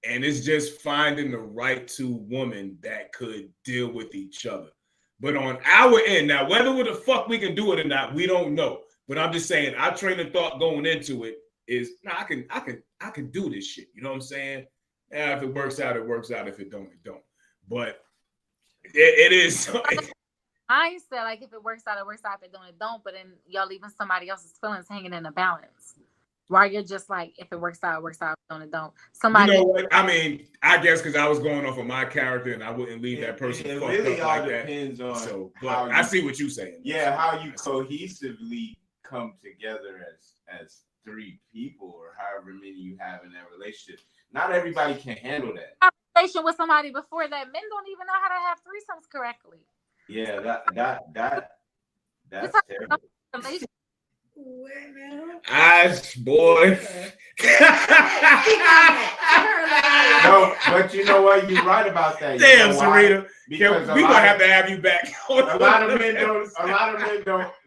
and it's just finding the right two women that could deal with each other. But on our end, now, whether the fuck we can do it or not, we don't know. But I'm just saying, our train of thought going into it is, I can do this shit. You know what I'm saying? Yeah, if it works out, it works out. If it don't, it don't. But it is. I said, like, if it works out, it works out. If it don't, it don't. But then y'all leaving somebody else's feelings hanging in a balance. While you're just like, if it works out, it works out. If it don't, it don't. Somebody. You know what? I mean, I guess because I was going off of my character and I wouldn't leave that person it fucked really up all like depends that. on So, but I see what you're saying. Yeah, how you cohesively come together as three people or however many you have in that relationship. Not everybody can handle that. Conversation with somebody before that, men don't even know how to have threesomes correctly. Yeah, that's terrible. Boy. No, but you know what? You're right about that. Damn, Syreeta. Because we gonna have to have you back. A lot of men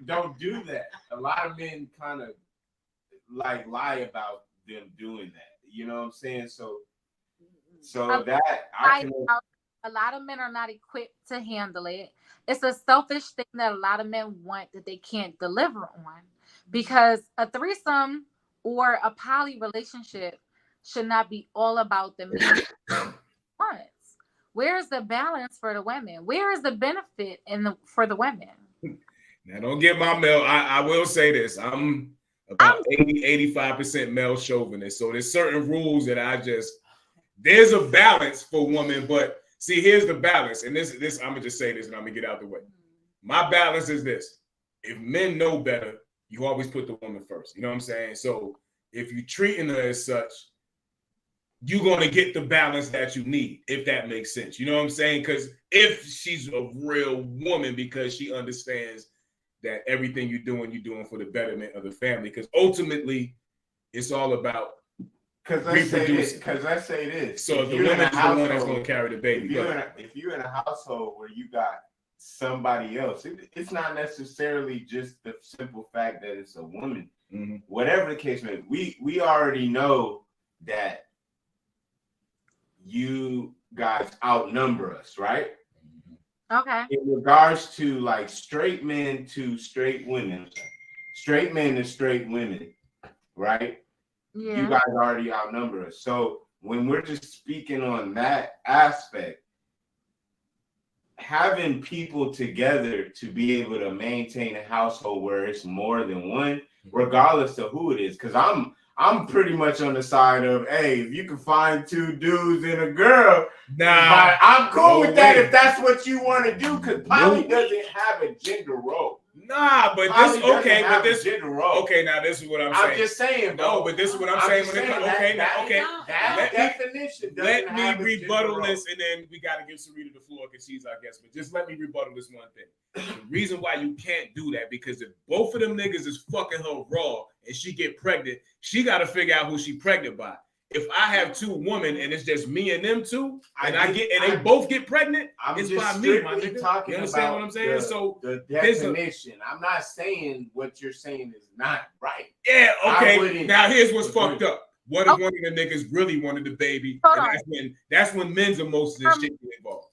don't do that. A lot of men kind of like lie about them doing that. You know what I'm saying? So that a lot of men are not equipped to handle it. It's a selfish thing that a lot of men want that they can't deliver on. Because a threesome or a poly relationship should not be all about the men. Where is the balance for the women? Where is the benefit for the women? Now, don't get my male. I will say this. I'm about 80-85% male chauvinist. So there's certain rules that there's a balance for women, but see, here's the balance. And this I'm gonna just say this and I'm gonna get out the way. My balance is this: if men know better, you always put the woman first. You know what I'm saying? So if you're treating her as such, you're gonna get the balance that you need, if that makes sense. You know what I'm saying? Because if she's a real woman, because she understands that everything you're doing for the betterment of the family. Because ultimately, it's all about reproducing. Because I say this. So if the woman is the one that's gonna carry the baby. If you're in a household where you got somebody else, it's not necessarily just the simple fact that it's a woman. Mm-hmm. Whatever the case may be, we already know that you guys outnumber us, right? Okay. In regards to like straight men to straight women, straight men to straight women, right? Yeah. You guys already outnumber us. So when we're just speaking on that aspect, having people together to be able to maintain a household where it's more than one, regardless of who it is. Because I'm pretty much on the side of, hey, if you can find 2 dudes and a girl, I'm cool with that if that's what you want to do. Because poly doesn't have a gender role. Nah, but poly this okay, but this gender role. Okay, now this is what I'm saying. I'm just saying, bro. No, but this is what I'm saying. When it comes, that definition. Let me rebuttal this, and then we got to give Syreeta the floor because she's our guest. But just let me rebuttal this one thing. The reason why you can't do that because if both of them niggas is fucking her raw and she get pregnant, she got to figure out who she pregnant by. If I have 2 women and it's just me and them 2, and they both get pregnant, it's by me, my nigga. You understand what I'm saying? So the definition. I'm not saying what you're saying is not right. Yeah, okay. Now here's what's fucked up. What if one of the niggas really wanted the baby? And that's when men's emotions and shit get involved.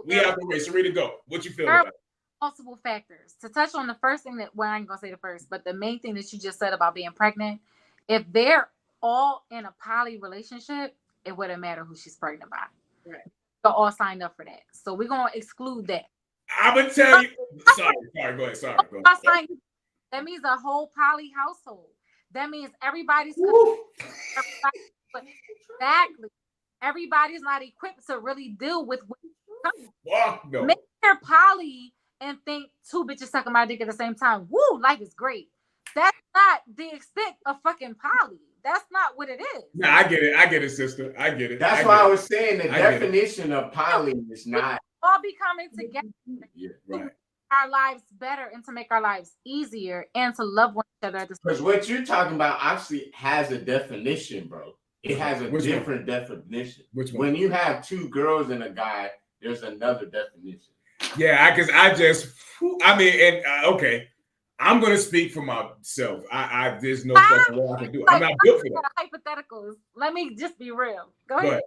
We out the way. Syreeta, go. What you feel about it? Multiple factors. To touch on the first thing I ain't gonna say the first, but the main thing that you just said about being pregnant, if they're all in a poly relationship, it wouldn't matter who she's pregnant by. Right. They're all signed up for that. So we're gonna exclude that. I'm gonna tell you. Sorry, go ahead. That means a whole poly household. That means everybody's exactly. Everybody's not equipped to really deal with no. Make her poly and think 2 bitches sucking my dick at the same time. Woo, life is great. That's not the extent of fucking poly. That's not what it is. No, I get it, sister. I get it. That's why I was saying the definition of poly is not all be coming together. Yeah, right. Our lives better and to make our lives easier and to love one another at the same time. Because what you're talking about actually has a definition, bro. It has a different definition. Which one? When you have 2 girls and a guy, there's another definition. Yeah, okay. I'm gonna speak for myself. There's no fucking way I can do it. I'm not built for that. Hypotheticals. Let me just be real. Go ahead.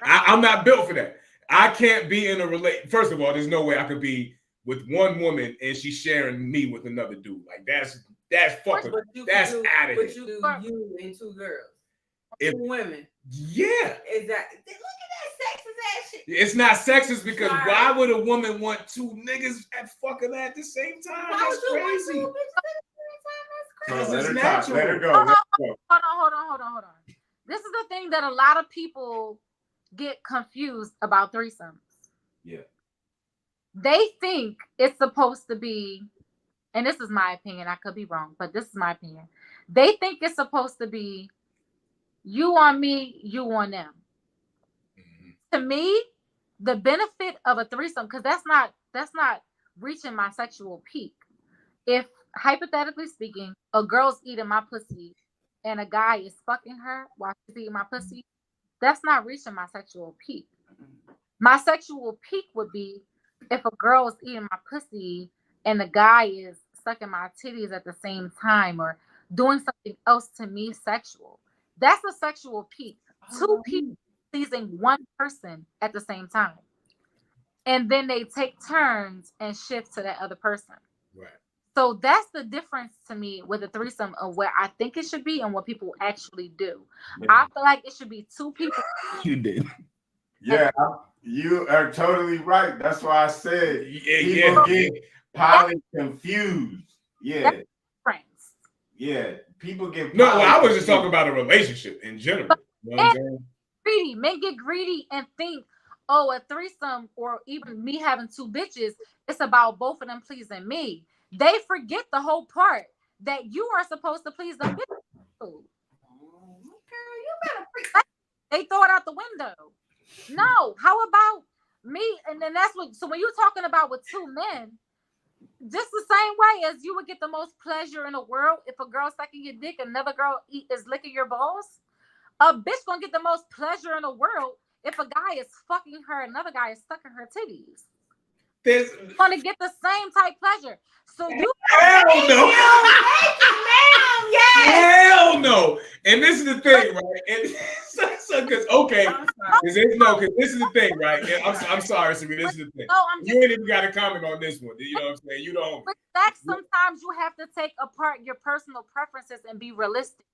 I'm not built for that. I can't be in a relation. First of all, there's no way I could be with one woman and she's sharing me with another dude. Like that's fucking. That's out of here. But you do you and 2 girls, 2 women. Yeah. Exactly. Look at that sexist ass shit. It's not sexist because why would a woman want 2 niggas fucking at the same time? That's crazy. Let her go. Hold on. This is the thing that a lot of people get confused about threesomes. Yeah. They think it's supposed to be, and this is my opinion, I could be wrong, but this is my opinion. They think it's supposed to be you on me, you on them. To me, the benefit of a threesome, because that's not reaching my sexual peak. If hypothetically speaking, a girl's eating my pussy and a guy is fucking her while she's eating my pussy, that's not reaching my sexual peak. My sexual peak would be if a girl is eating my pussy and the guy is sucking my titties at the same time or doing something else to me sexual. That's a sexual peak. 2 people pleasing one person at the same time. And then they take turns and shift to that other person. Right. So that's the difference to me with a threesome of where I think it should be and what people actually do. Yeah. I feel like it should be 2 people. You did. Yeah, you are totally right. That's why I said people get poly confused. Yeah. Friends. Yeah. People get no, I was just talking about a relationship in general. You know what I'm saying? Greedy. Men get greedy and think, oh, a threesome or even me having 2 bitches, it's about both of them pleasing me. They forget the whole part that you are supposed to please the bitch. Girl, you better freak. They throw it out the window. No, how about me? And then that's what. So when you're talking about with 2 men, just the same way as you would get the most pleasure in the world if a girl sucking your dick and another girl is licking your balls, a bitch gonna get the most pleasure in the world if a guy is fucking her, another guy is sucking her titties. You're gonna get the same type pleasure. So you hell no. Yes. Hell no. And this is the thing, right? And because okay, because this is the thing, right? And I'm sorry, Syreeta, this is the thing. No, you ain't even got to comment on this one. You know what I'm saying? You don't. Respect. Sometimes you have to take apart your personal preferences and be realistic.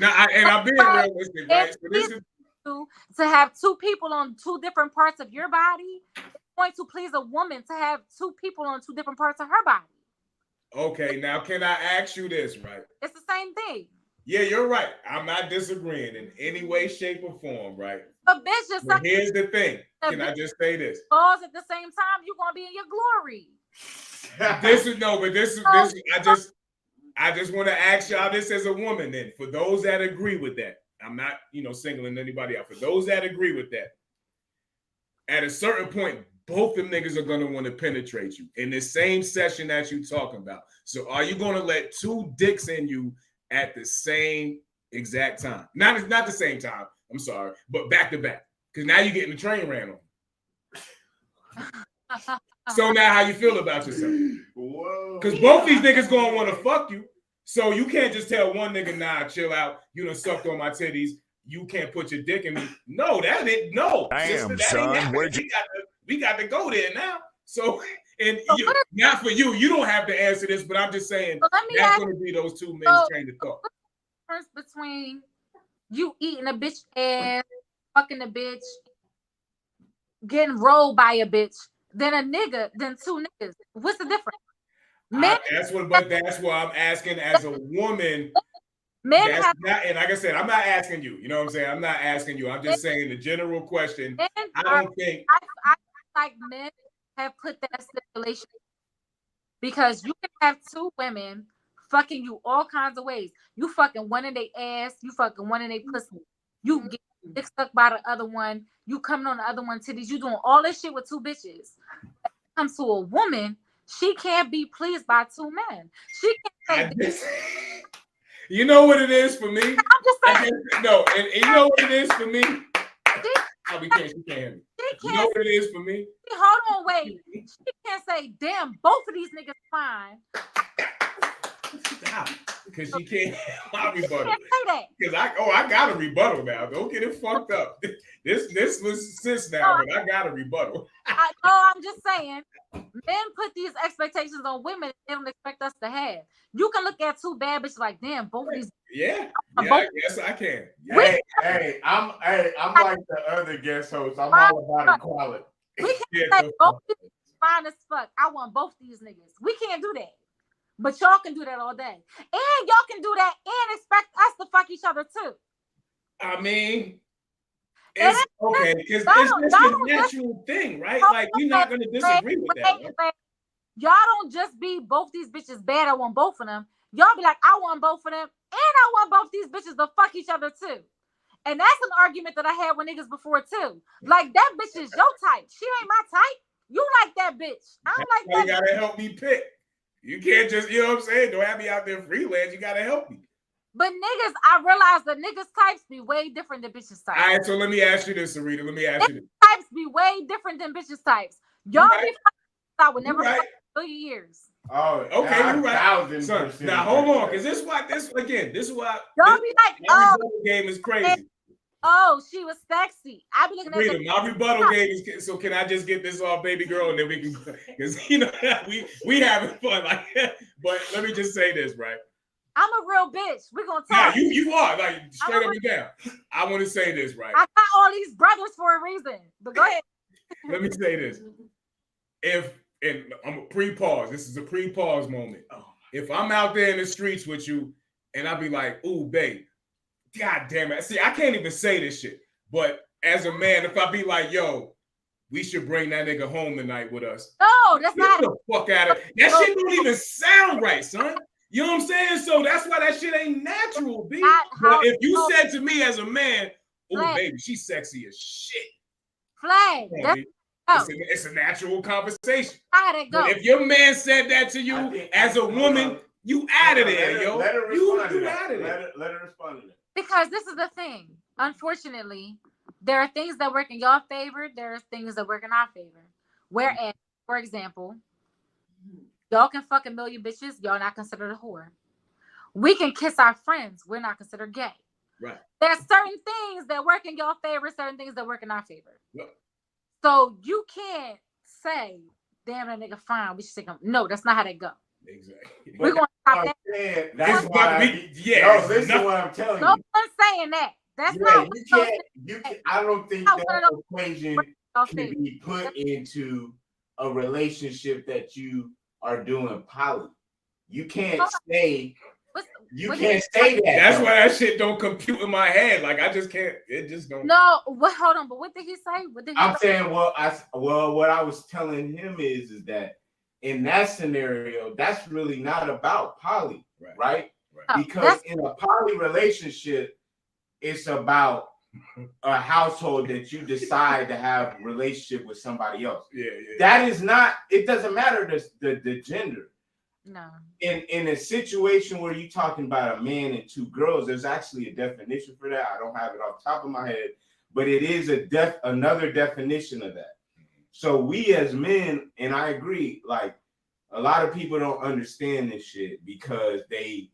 I'm being realistic, right? So to have two people on two different parts of your body, it's going to please a woman to have two people on two different parts of her body. Okay, now can I ask you this, right? It's the same thing. Yeah, you're right. I'm not disagreeing in any way, shape, or form, right? A bitch just but here's the thing. Can I just say this? Balls at the same time, you're gonna be in your glory. I just want to ask y'all this as a woman. Then, for those that agree with that, I'm not, singling anybody out. For those that agree with that, at a certain point, both them niggas are gonna want to penetrate you in the same session that you talking about. So, are you gonna let two dicks in you at the same exact time? Not the same time. I'm sorry, but back to back. Because now you're getting the train ran on. So now how you feel about yourself? Because both these niggas gonna want to fuck you. So you can't just tell one nigga, nah, chill out. You done sucked on my titties. You can't put your dick in me. No, that ain't no. Damn, sister, son. We got to go there now. So, not for you. You don't have to answer this, but I'm just saying that's going to be those two men's train of thought. What's the difference between you eating a bitch ass, fucking a bitch, getting rolled by a bitch, than a nigga, than two niggas? What's the difference? That's what I'm asking as a woman. And like I said, I'm not asking you. You know what I'm saying? I'm not asking you. I'm just saying the general question. I like men have put that stipulation because you can have two women fucking you all kinds of ways. You fucking one in their ass, you fucking one in their pussy. You get dick stuck by the other one. You coming on the other one titties. You doing all this shit with two bitches. When it comes to a woman, she can't be pleased by two men. She can't say you know what it is for me? I'm just saying. And you know what it is for me? She can't hear me. You know what it is for me? Hold on, wait. She can't say, damn, both of these niggas fine. Stop. Because she can't have my rebuttal. Can't say that. Because I got a rebuttal now. Don't get it fucked up. This was sis now, but I got a rebuttal. I'm just saying, men put these expectations on women they don't expect us to have. You can look at two bad bitches like, damn, both of these. Yes, I can. Yeah. Hey, I'm like the other guest hosts. I'm all about equality. We can't say both of these fine as fuck. I want both these niggas. We can't do that. But y'all can do that all day. And y'all can do that and expect us to fuck each other too. I mean, it's okay. Because it's just a natural thing, right? Like, you're not going to disagree with that. Right? Y'all don't just be both these bitches bad. I want both of them. Y'all be like, I want both of them. And I want both these bitches to fuck each other too. And that's an argument that I had with niggas before too. Like, that bitch is your type. She ain't my type. You like that bitch. I don't like that. You got to help me pick. You can't just, you know what I'm saying? Don't have me out there freelance. You got to help me. But niggas, I realize that niggas types be way different than bitches types. All right, so let me ask you this, Syreeta. Types be way different than bitches types. Y'all be fucking, I would never fuck in 3 years. Oh, okay, you're right. Son, now hold on, because this is why y'all be like, game is crazy. Oh, she was sexy. I be looking at my rebuttal game is, so can I just get this off, baby girl, and then we can, because we having fun like that. But let me just say this, right? I'm a real bitch. We're gonna talk. Yeah, you are like straight up and down. I want to say this, right? I got all these brothers for a reason. But go ahead. Let me say this. And I'm a pre-pause. This is a pre-pause moment. If I'm out there in the streets with you, and I'll be like, "Ooh, babe, God damn it!" See, I can't even say this shit. But as a man, if I be like, "Yo, we should bring that nigga home tonight with us," no, that's get not the fuck out of it. That shit don't even sound right, son. You know what I'm saying? So that's why that shit ain't natural, B. But if you said to me as a man, "Oh, baby, she's sexy as shit," Flag. It's a natural conversation. How did it go? But if your man said that to you as a woman, you out of there, yo. Let her respond to that. Let her respond to that. Because this is the thing. Unfortunately, there are things that work in your favor. There are things that work in our favor. Whereas, for example, y'all can fuck a million bitches. Y'all not considered a whore. We can kiss our friends. We're not considered gay. Right. There's certain things that work in your favor. Certain things that work in our favor. Yep. So you can't say, "Damn, that nigga fine. We should take him." No, that's not how they go. Exactly. We're going to stop that. That's why. Listen to what I'm telling you. No one's saying that. That's Yeah, not you what can't. You can. I don't think Not that one of equation those can things. be put into a relationship that you are doing poly. You can't say. You What can't say that. That's though. why that shit don't compute in my head. Like I just can't. It just don't. No, what? Hold on, but what did he say? What did he I'm say? saying, what I was telling him is that in that scenario, that's really not about poly, right? Because in a poly relationship, it's about a household that you decide to have a relationship with somebody else. Yeah. That is not. It doesn't matter the gender. No. In a situation where you're talking about a man and two girls, there's actually a definition for that. I don't have it off the top of my head, but it is another definition of that. So we as men, and I agree, like a lot of people don't understand this shit because they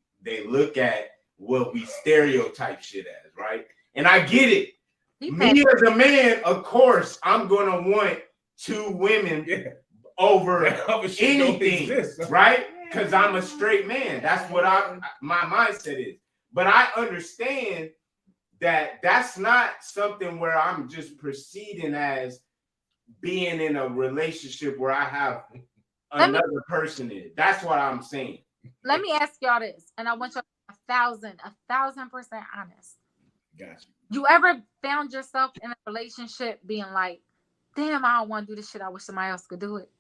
look at what we stereotype shit as, right? And I get it. Me as a man, of course, I'm gonna want two women over anything, right? Because I'm a straight man. That's what my mindset is. But I understand that that's not something where I'm just proceeding as being in a relationship where I have another person in. That's what I'm saying. Let me ask y'all this, and I want you 1,000% honest. Gotcha. You ever found yourself in a relationship being like, damn, I don't want to do this shit. I wish somebody else could do it.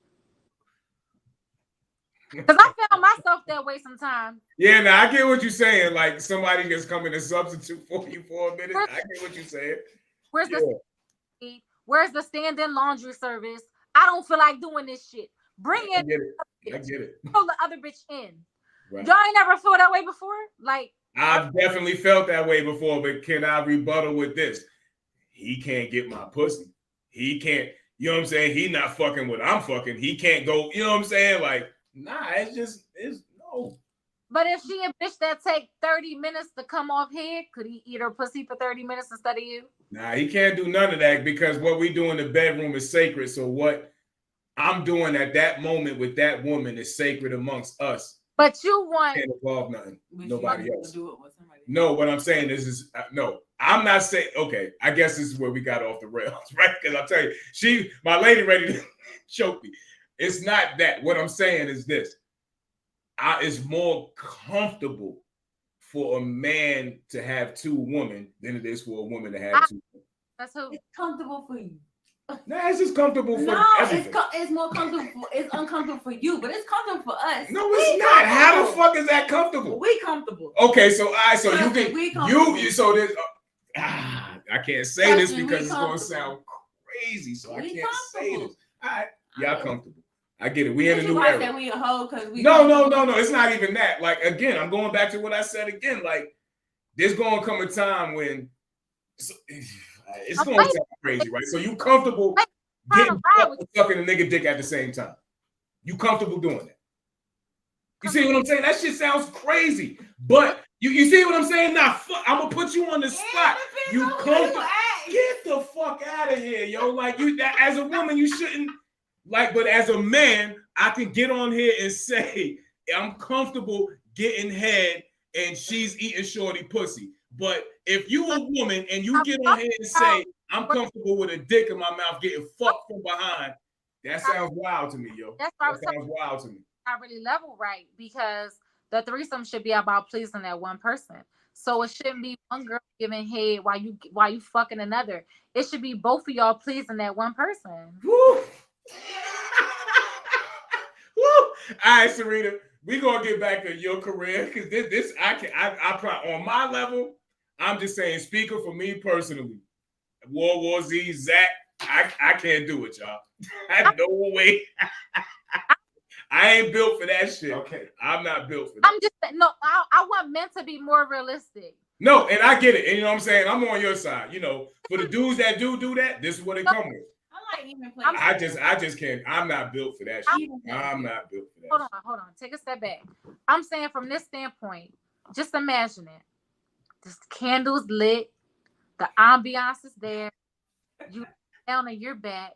Because I found myself that way sometimes. Yeah, now I get what you're saying. Like somebody just coming to substitute for you for a minute. I get what you're saying. Where's the stand-in laundry service? I don't feel like doing this shit. Bring in. I get it. Pull the other bitch in. Right. Y'all ain't never felt that way before? Like I've definitely felt that way before, but can I rebuttal with this? He can't get my pussy. He can't, you know what I'm saying? He not fucking what I'm fucking. He can't go, you know what I'm saying? Like, nah, it's no. But if she a bitch that take 30 minutes to come off head, could he eat her pussy for 30 minutes instead of you? Nah, he can't do none of that because what we do in the bedroom is sacred. So what I'm doing at that moment with that woman is sacred amongst us. But you want can't involve nothing. Nobody else. Do it with somebody. No, what I'm saying is no. I'm not saying. Okay, I guess this is where we got off the rails, right? Because I'll tell you, my lady, ready to choke me. It's not that. What I'm saying is this: it's more comfortable for a man to have two women than it is for a woman to have two. That's who. It's comfortable for you. Nah, it's just comfortable for everything. It's more comfortable. It's uncomfortable for you, but it's comfortable for us. No, it's not. How the fuck is that comfortable? We comfortable. Okay, so so you can you so there's I can't say this because it's gonna sound crazy, so I can't say this. All right, y'all comfortable. I get it. We in a new era. We a hoe because we no. It's not even that. Like again, I'm going back to what I said again. Like there's gonna come a time when. It's going to sound crazy, right? So you comfortable getting sucking a nigga dick at the same time? You comfortable doing that? You see what I'm saying? That shit sounds crazy, but you see what I'm saying? Now, I'm gonna put you on the spot. You comfortable? Get the fuck out of here, yo! Like you, as a woman, you shouldn't like. But as a man, I can get on here and say I'm comfortable getting head, and she's eating shorty pussy. But if you a woman and you get on here and say, I'm comfortable with a dick in my mouth getting fucked from behind, that sounds wild to me, yo. That sounds wild to me. Not really level right because the threesome should be about pleasing that one person. So it shouldn't be one girl giving head while you fucking another. It should be both of y'all pleasing that one person. Woo. Woo. All right, Syreeta, we gonna get back to your career because this I probably on my level. I'm just saying, speaker for me personally, World War Z, Zach, I can't do it, y'all. No way. I ain't built for that shit. Okay, I'm not built for that. I'm just no. I want men to be more realistic. No, and I get it. And you know what I'm saying? I'm on your side. You know, for the dudes that do that, this is what it come with. I like even playing. I just can't. I'm not built for that shit. I'm not built for that. Hold on. Take a step back. I'm saying from this standpoint, just imagine it. The candles lit, the ambiance is there, you down on your back,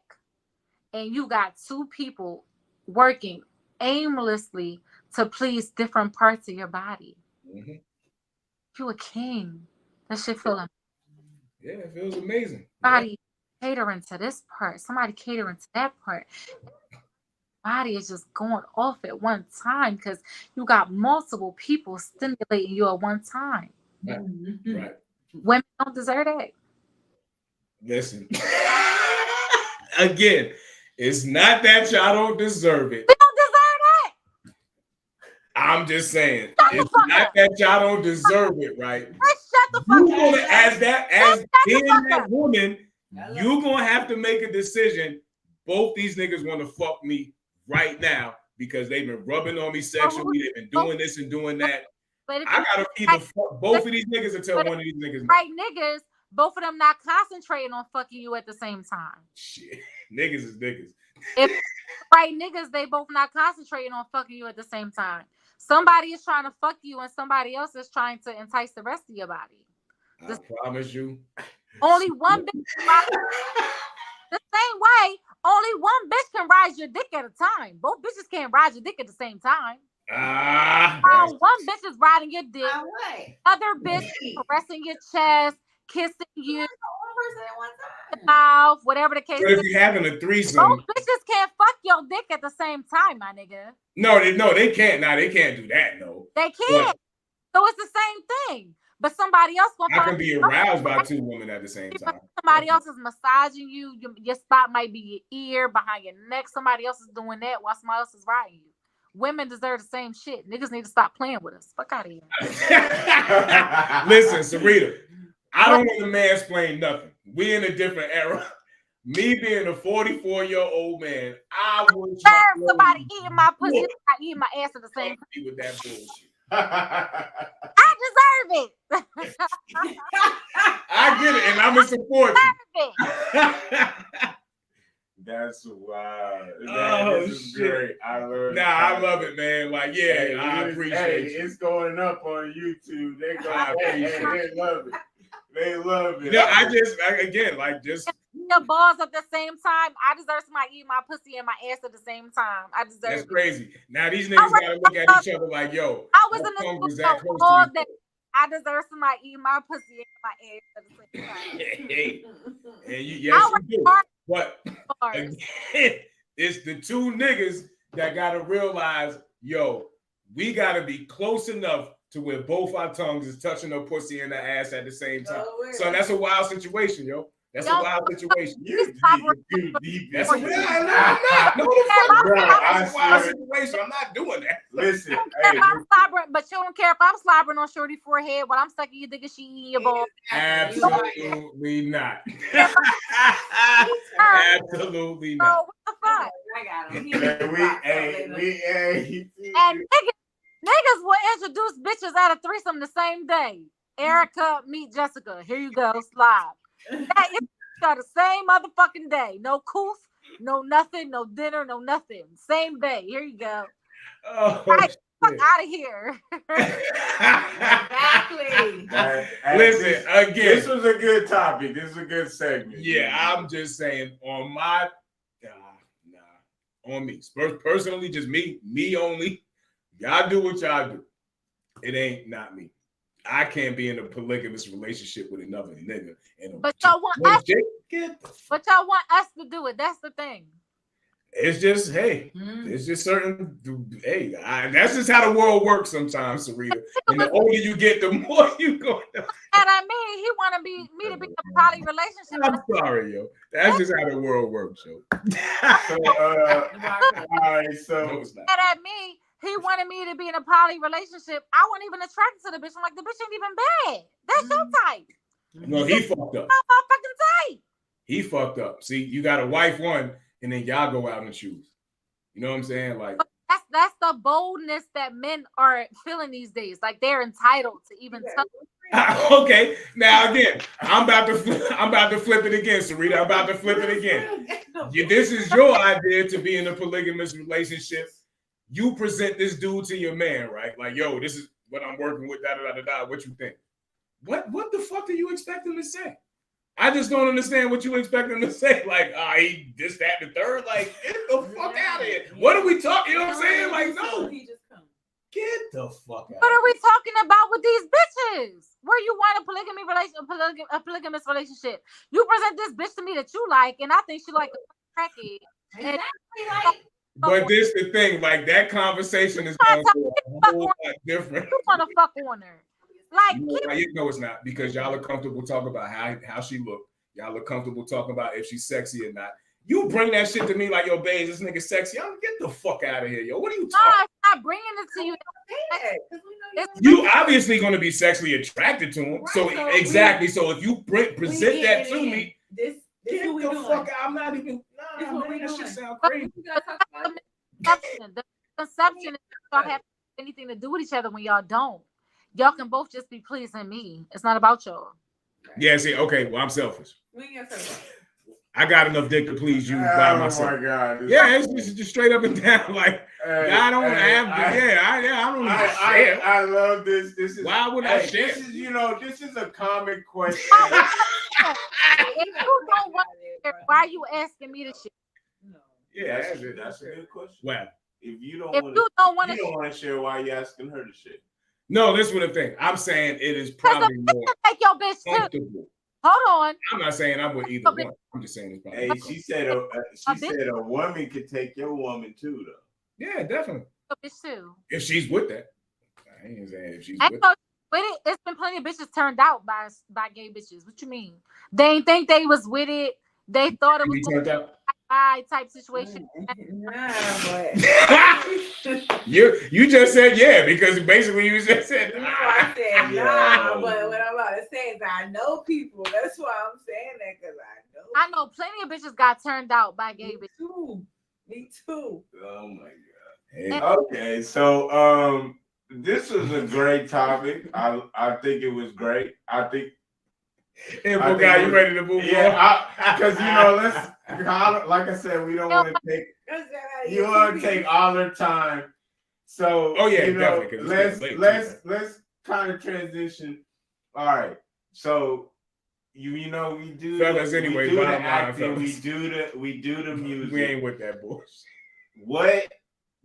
and you got two people working aimlessly to please different parts of your body. Mm-hmm. You a king. That shit feel Yeah, it feels amazing. Somebody catering to this part, somebody catering to that part. Body is just going off at one time because you got multiple people stimulating you at one time. Right. Right. Women don't deserve that. Listen, again, it's not that y'all don't deserve it. We don't deserve that. I'm just saying, Shut it's the fuck not up. that y'all don't deserve it, right? Let's shut the fuck You up. gonna, as being that up. woman, you gonna have to make a decision. Both these niggas want to fuck me right now because they've been rubbing on me sexually. They've been doing this and doing that. But I gotta either fuck both of these niggas or tell one of these niggas. Right, niggas, both of them not concentrating on fucking you at the same time. Shit, niggas is niggas. If right niggas, they both not concentrating on fucking you at the same time. Somebody is trying to fuck you and somebody else is trying to entice the rest of your body. I promise you. Only one bitch can ride the same way. Only one bitch can ride your dick at a time. Both bitches can't ride your dick at the same time. One bitch is riding your dick. Other bitch caressing your chest, kissing you, mouth, whatever the case. But if you're having a threesome, both bitches can't fuck your dick at the same time, my nigga. No, they can't. Now they can't do that. No, they can't. So it's the same thing. But somebody else gonna. I can be aroused by two women at the same time. Somebody else is massaging you. Your spot might be your ear, behind your neck. Somebody else is doing that while somebody else is riding you. Women deserve the same shit. Niggas need to stop playing with us. Fuck out of here. Listen, Syreeta, I don't want to mansplain nothing. We in a different era. Me being a 44-year-old man, I would somebody eating my pussy, I eating my ass at the same time. With that bullshit. I deserve it. I get it, and I'm in support. That's wild. This is great. I love it, man. Like, yeah, I appreciate it. It's going up on YouTube. They love it. They love it. No, just your balls at the same time. I deserve somebody eating my pussy and my ass at the same time. I deserve That's it. crazy. Now these niggas gotta look at each other like, yo, I was in the studio all day. I deserve somebody eating my pussy and my ass at the same time. And yes, you do. But again, it's the two niggas that gotta realize, yo, we gotta be close enough to where both our tongues is touching her pussy and her ass at the same time. So that's a wild situation, yo. That's a wild situation. That's a wild situation. I'm not doing that. Listen, but you don't care if I'm slobbering on Shorty forehead while I'm sucking your dick and she eating your balls. Absolutely not. Absolutely not. So what the fuck? I got him. And niggas will introduce bitches at a threesome the same day. Erica, meet Jessica. Here you go, slob. That is the same motherfucking day. No coof, no nothing, no dinner, no nothing. Same day. Here you go. Oh, fuck out of here. Exactly. Listen, again. This was a good topic. This is a good segment. Yeah, I'm just saying on my on me. Personally, just me only. Y'all do what y'all do. It ain't not me. I can't be in a polygamous relationship with another nigga. But y'all want us to do it. That's the thing. It's just, it's just certain, that's just how the world works sometimes, Syreeta. And the older you get, the more you go. And I mean, he wanted me to be in a poly relationship. I'm sorry, yo. That's just how the world works, yo. All right, so. No, it's not. And at me, he wanted me to be in a poly relationship. I wasn't even attracted to the bitch. I'm like, the bitch ain't even bad. That's your type. No, he fucked up. Fucking tight. He fucked up. See, you got a wife one, and then y'all go out and choose. You know what I'm saying? Like that's the boldness that men are feeling these days. Like they're entitled to even tell. Okay, now again, I'm about to flip it again, Syreeta. I'm about to flip it again. This is your idea to be in a polygamous relationship. You present this dude to your man, right? Like, yo, this is what I'm working with. What you think? What the fuck do you expect him to say? I just don't understand what you expect him to say. Like, he this, that, and the third. Like, get the fuck out of here. What are we talking? You know what I'm saying? Like, no. Get the fuck out. What are we talking about with these bitches? where you want a polygamous relationship. You present this bitch to me that you like, and I think she like a crackhead. Exactly. Like, But this the thing, like that conversation is going to be a whole lot different. You want to fuck on her. Like, you know it's not, because y'all are comfortable talking about how she look. Y'all are comfortable talking about if she's sexy or not. You bring that shit to me like, yo, babe, this nigga sexy. I'm get the fuck out of here, yo. What are you talking? I'm not bringing it to you. You obviously going to be sexually attracted to him. Right, so exactly. So if you present that to me, this get what we the doing. fuck out. I'm not even. Nah, man, that shit sound crazy. The conception is y'all have anything to do with each other when y'all don't. Y'all can both just be pleasing me. It's not about y'all. Yeah, see, okay, well, I'm selfish. We ain't gonna say I got enough dick to please you by myself. Oh my God. Yeah, it's just straight up and down. Like, I don't have I don't even share. I love this. This is why would I share? This is, this is a common question. If you don't want to share, why are you asking me to share? no. Yeah, that's a good question. Well, if you don't want to share, why are you asking her to share? No, this is what the thing. I'm saying it is probably more take your bitch comfortable. too. Hold on. I'm not saying I'm with either one. I'm just saying it's probably. Hey, she said a woman could take your woman too, though. Yeah, definitely. Your bitch too. If she's with that. I ain't saying if she's with it. It's been plenty of bitches turned out by gay bitches. What you mean? They ain't think they was with it. They thought it was turned out. Type situation. Nah, but you just said yeah, because basically you just said I said nah, but what I'm about to say is I know people. That's why I'm saying that, because I know plenty of bitches got turned out by gay bitches. Me too. Oh my God. Hey. Okay, so this was a great topic. I think it was great. I think you ready to move on? Yeah, because like I said, we don't want to take. You want to take all their time. So definitely. Let's kind of transition. All right. So we do fellas anyway. We do the acting. We do the music. We ain't with that bullshit. What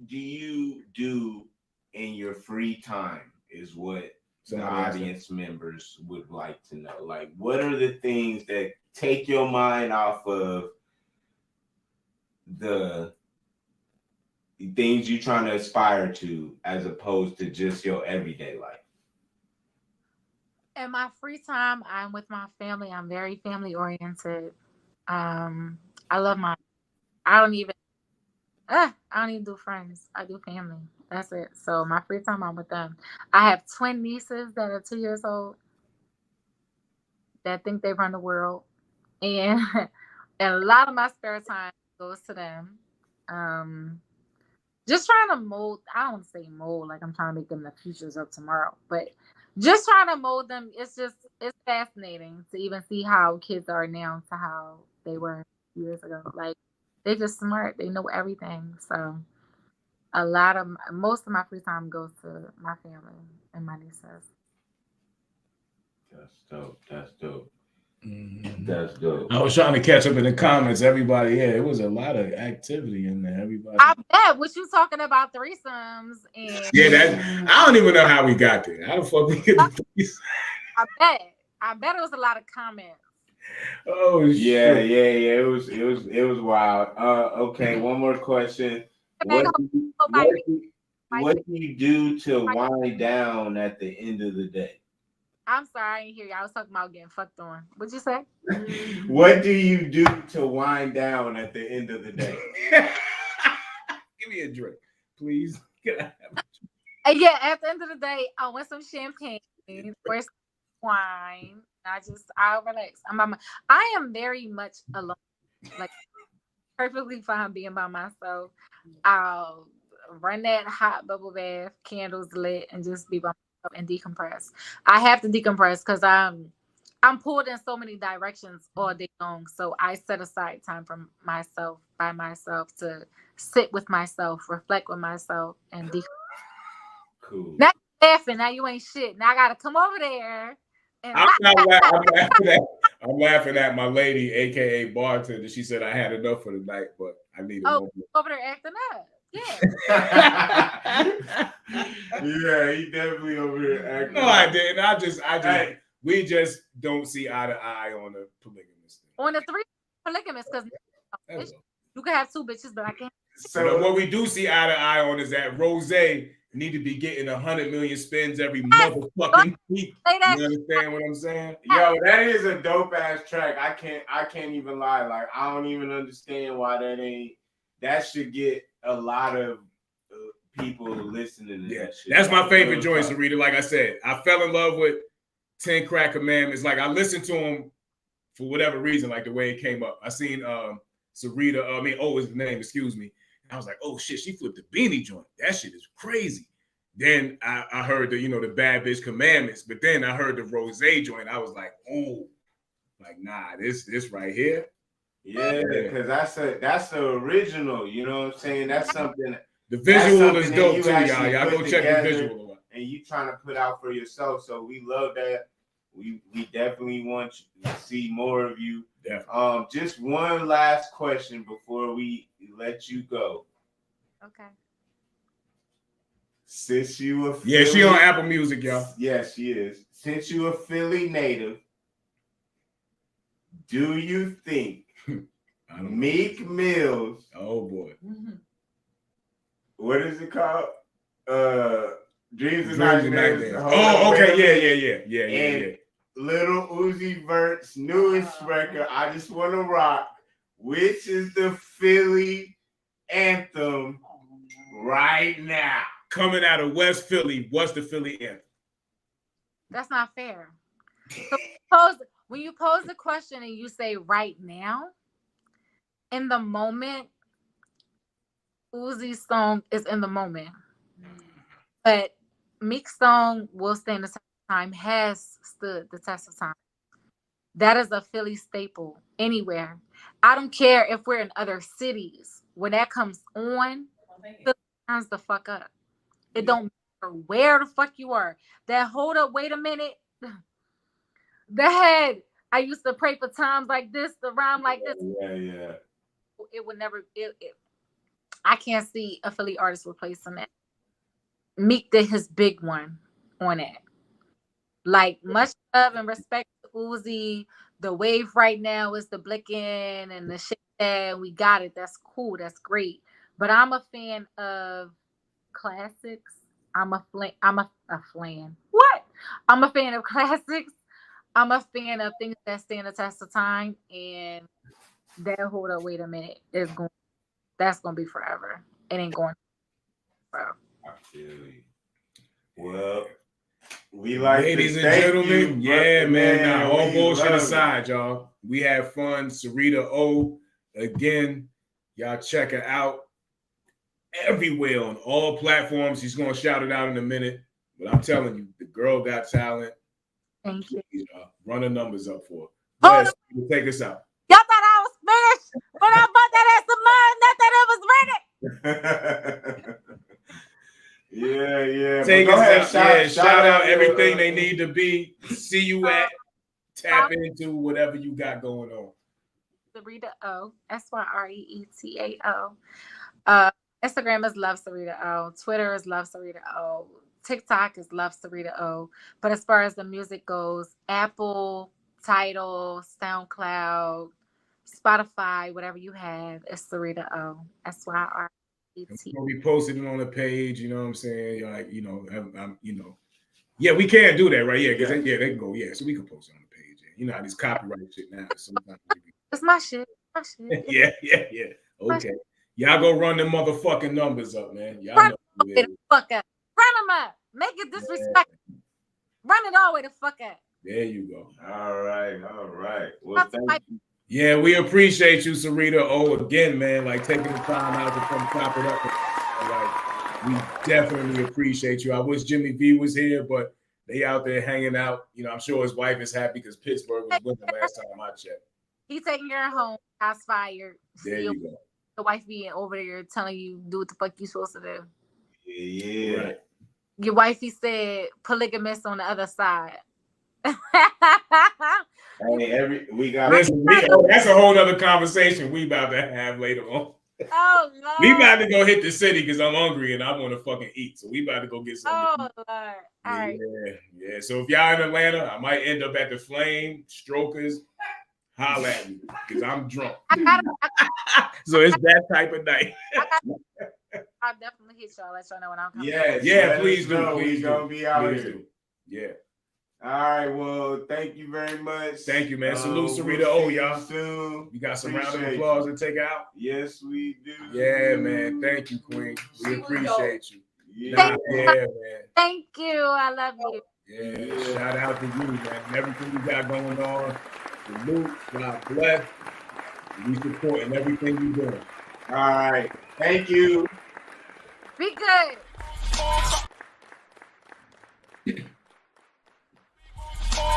do you do in your free time? Is what the audience members would like to know. Like, what are the things that take your mind off of the things you're trying to aspire to, as opposed to just your everyday life? In my free time, I'm with my family. I'm very family oriented. I don't even do friends. I do family. That's it. So my free time, I'm with them. I have twin nieces that are 2 years old that think they run the world. And a lot of my spare time goes to them. Just trying to mold. I don't want to say mold like I'm trying to make them the futures of tomorrow, but just trying to mold them. It's fascinating to even see how kids are now to how they were years ago. Like, they're just smart. They know everything. So most of my free time goes to my family and my nieces. That's dope. That's dope. Mm-hmm. That's dope. I was trying to catch up in the comments. Everybody, it was a lot of activity in there. Everybody. I bet. What you talking about threesomes and I don't even know how we got there. How the fuck we get the threesomes? I bet it was a lot of comments. Oh yeah. It was wild. Okay, one more question. What do you do to wind down at the end of the day? I'm sorry, I didn't hear you. I was talking about getting fucked on. What'd you say? What do you do to wind down at the end of the day? Give me a drink, please. Yeah, at the end of the day, I want some champagne or some wine. I'll relax. I am very much alone. Like, perfectly fine being by myself. I'll run that hot bubble bath, candles lit, and just be by myself and decompress. I have to decompress because I'm pulled in so many directions all day long. So I set aside time for myself, by myself, to sit with myself, reflect with myself, and decompress. Cool. Now you laughing. Now you ain't shit. Now I gotta come over there. I'm laughing at my lady, aka bartender. She said I had enough for the night, but I need over there acting up. Yeah. Yeah, he definitely over here acting. No, I didn't. I just, we just don't see eye to eye on the polygamous thing. On the 3 polygamous, because you can have 2 bitches, but I can't. So what we do see eye to eye on is that Rose need to be getting 100 million spins every motherfucking week. You understand what I'm saying? Yo, that is a dope ass track. I can't even lie. Like, I don't even understand why that should get a lot of people listening to that shit. That's my favorite joint, Syreeta. Like I said, I fell in love with 10 Crack Commandments. Like, I listened to him for whatever reason, like the way it came up. I seen Syreeta, is the name, excuse me. I was like, oh shit, she flipped the Beanie joint. That shit is crazy. Then I heard the Bad Bitch Commandments, but then I heard the Rose joint. I was like, oh, like nah, this right here. Yeah, because that's the original. You know what I'm saying? That's something. The visual is dope too, y'all. Y'all go check the visual. And you trying to put out for yourself. So we love that. We definitely want to see more of you. Definitely. Just one last question before we let you go. Okay. Since you a Philly, yeah, she on Apple Music, y'all. Yes, she is. Since you a Philly native, do you think Meek Mill's? Oh boy. What is it called? Dreams and Nightmares. Oh, okay, yeah. Lil Uzi Vert's newest record, I Just Wanna Rock, which is the Philly anthem right now. Coming out of West Philly, what's the Philly anthem? That's not fair. So when you pose the question and you say right now, in the moment, Uzi's song is in the moment. But Meek's song will stand the test of time, has stood the test of time. That is a Philly staple anywhere. I don't care if we're in other cities. When that comes on, Philly turns the fuck up. It don't matter where the fuck you are. That hold up, wait a minute. I used to pray for times like this, the rhyme like this. Yeah. It would never, I can't see a Philly artist replacing that. Meek did his big one on it. Like, much love and respect to Uzi. The wave right now is the blicking and the shit that we got it. That's cool. That's great. But I'm a fan of classics. I'm a fan. What? I'm a fan of classics. I'm a fan of things that stand the test of time. And that hold up, wait a minute, that's gonna be forever. It ain't going forever. I feel you. Well, we like ladies and gentlemen. Man, all bullshit aside, y'all. We have fun. Syreeta O, again, y'all check her out everywhere on all platforms. She's gonna shout it out in a minute, but I'm telling you, the girl got talent. Thank you. Run the numbers up for her. Yes, take us out. Y'all thought I was finished when I bought that ass of mine, not that it was ready. Yeah. Take us out. Shout out everything they need to be. See you at. Tap into whatever you got going on. Syreeta O, SYREETAO. Instagram is Love Syreeta O. Twitter is Love Syreeta O. TikTok is Love Syreeta O. But as far as the music goes, Apple, Tidal, SoundCloud, Spotify, whatever you have, is Syreeta O. SYREETA. We'll be posting it on the page. You know what I'm saying? Like, yeah, we can do that, right? Yeah, because they can go. Yeah, so we can post it on the page. Yeah. You know how these copyright shit now. Sometimes it's my shit. Yeah. Okay, y'all go run them motherfucking numbers up, man. Y'all run know the fuck up. Run them up. Make it disrespectful. Yeah. Run it all the way the fuck up. There you go. All right. Well, thank you. Yeah, we appreciate you, Syreeta O, again, man. Like, taking the time out to come chop it up. Like, we definitely appreciate you. I wish Jimmy V was here, but they out there hanging out. I'm sure his wife is happy because Pittsburgh was winning last time I checked. He taking her home. Shots fired. There you go. The wife being over there telling you do what the fuck you supposed to do. Yeah. Right. Your wifey said polygamous on the other side. Hey, we got. Listen, that's a whole other conversation we about to have later on. Oh Lord. We about to go hit the city because I'm hungry and I want to fucking eat. So we about to go get something. Oh to eat. Lord. All right. Yeah. So if y'all in Atlanta, I might end up at the Flame, Strokers. Holla at me because I'm drunk. So it's that type of night. I'll definitely hit y'all. Let y'all know when I'm coming. Yeah, please do. Please gonna be out Please here. do. Yeah. All right. Well, thank you very much. Thank you, man. Salute, Syreeta. We'll y'all. Soon. You got some round of applause to take out? Yes, we do. Yeah, man. Thank you, Queen. We appreciate you. Yeah, man. Thank you. I love you. Yeah. Shout out to you, man. Everything you got going on. Salute. God bless. We supporting everything you're doing. All right. Thank you. Be good.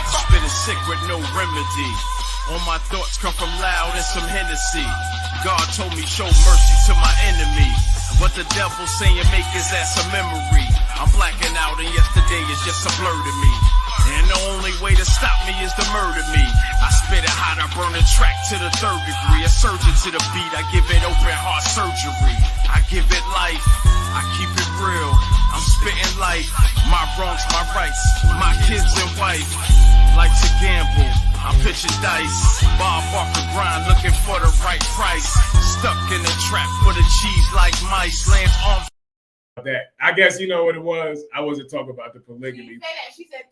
Spitting sick with no remedy. All my thoughts come from loud and some Hennessy. God told me show mercy to my enemy. What the devil saying make his ass a memory. I'm blacking out and yesterday is just a blur to me. And the only way to stop me is to murder me. I spit it hot, I burn the track to the 3rd degree. A surgeon to the beat, I give it open heart surgery. I give it life, I keep it real. I'm spitting life, my wrongs, my rights, my kids and wife. Life's a gamble, I'm pitching dice. Bob Barker grind, looking for the right price. Stuck in the trap for the cheese like mice. Lands on that. I guess you know what it was. I wasn't talking about the polygamy. She said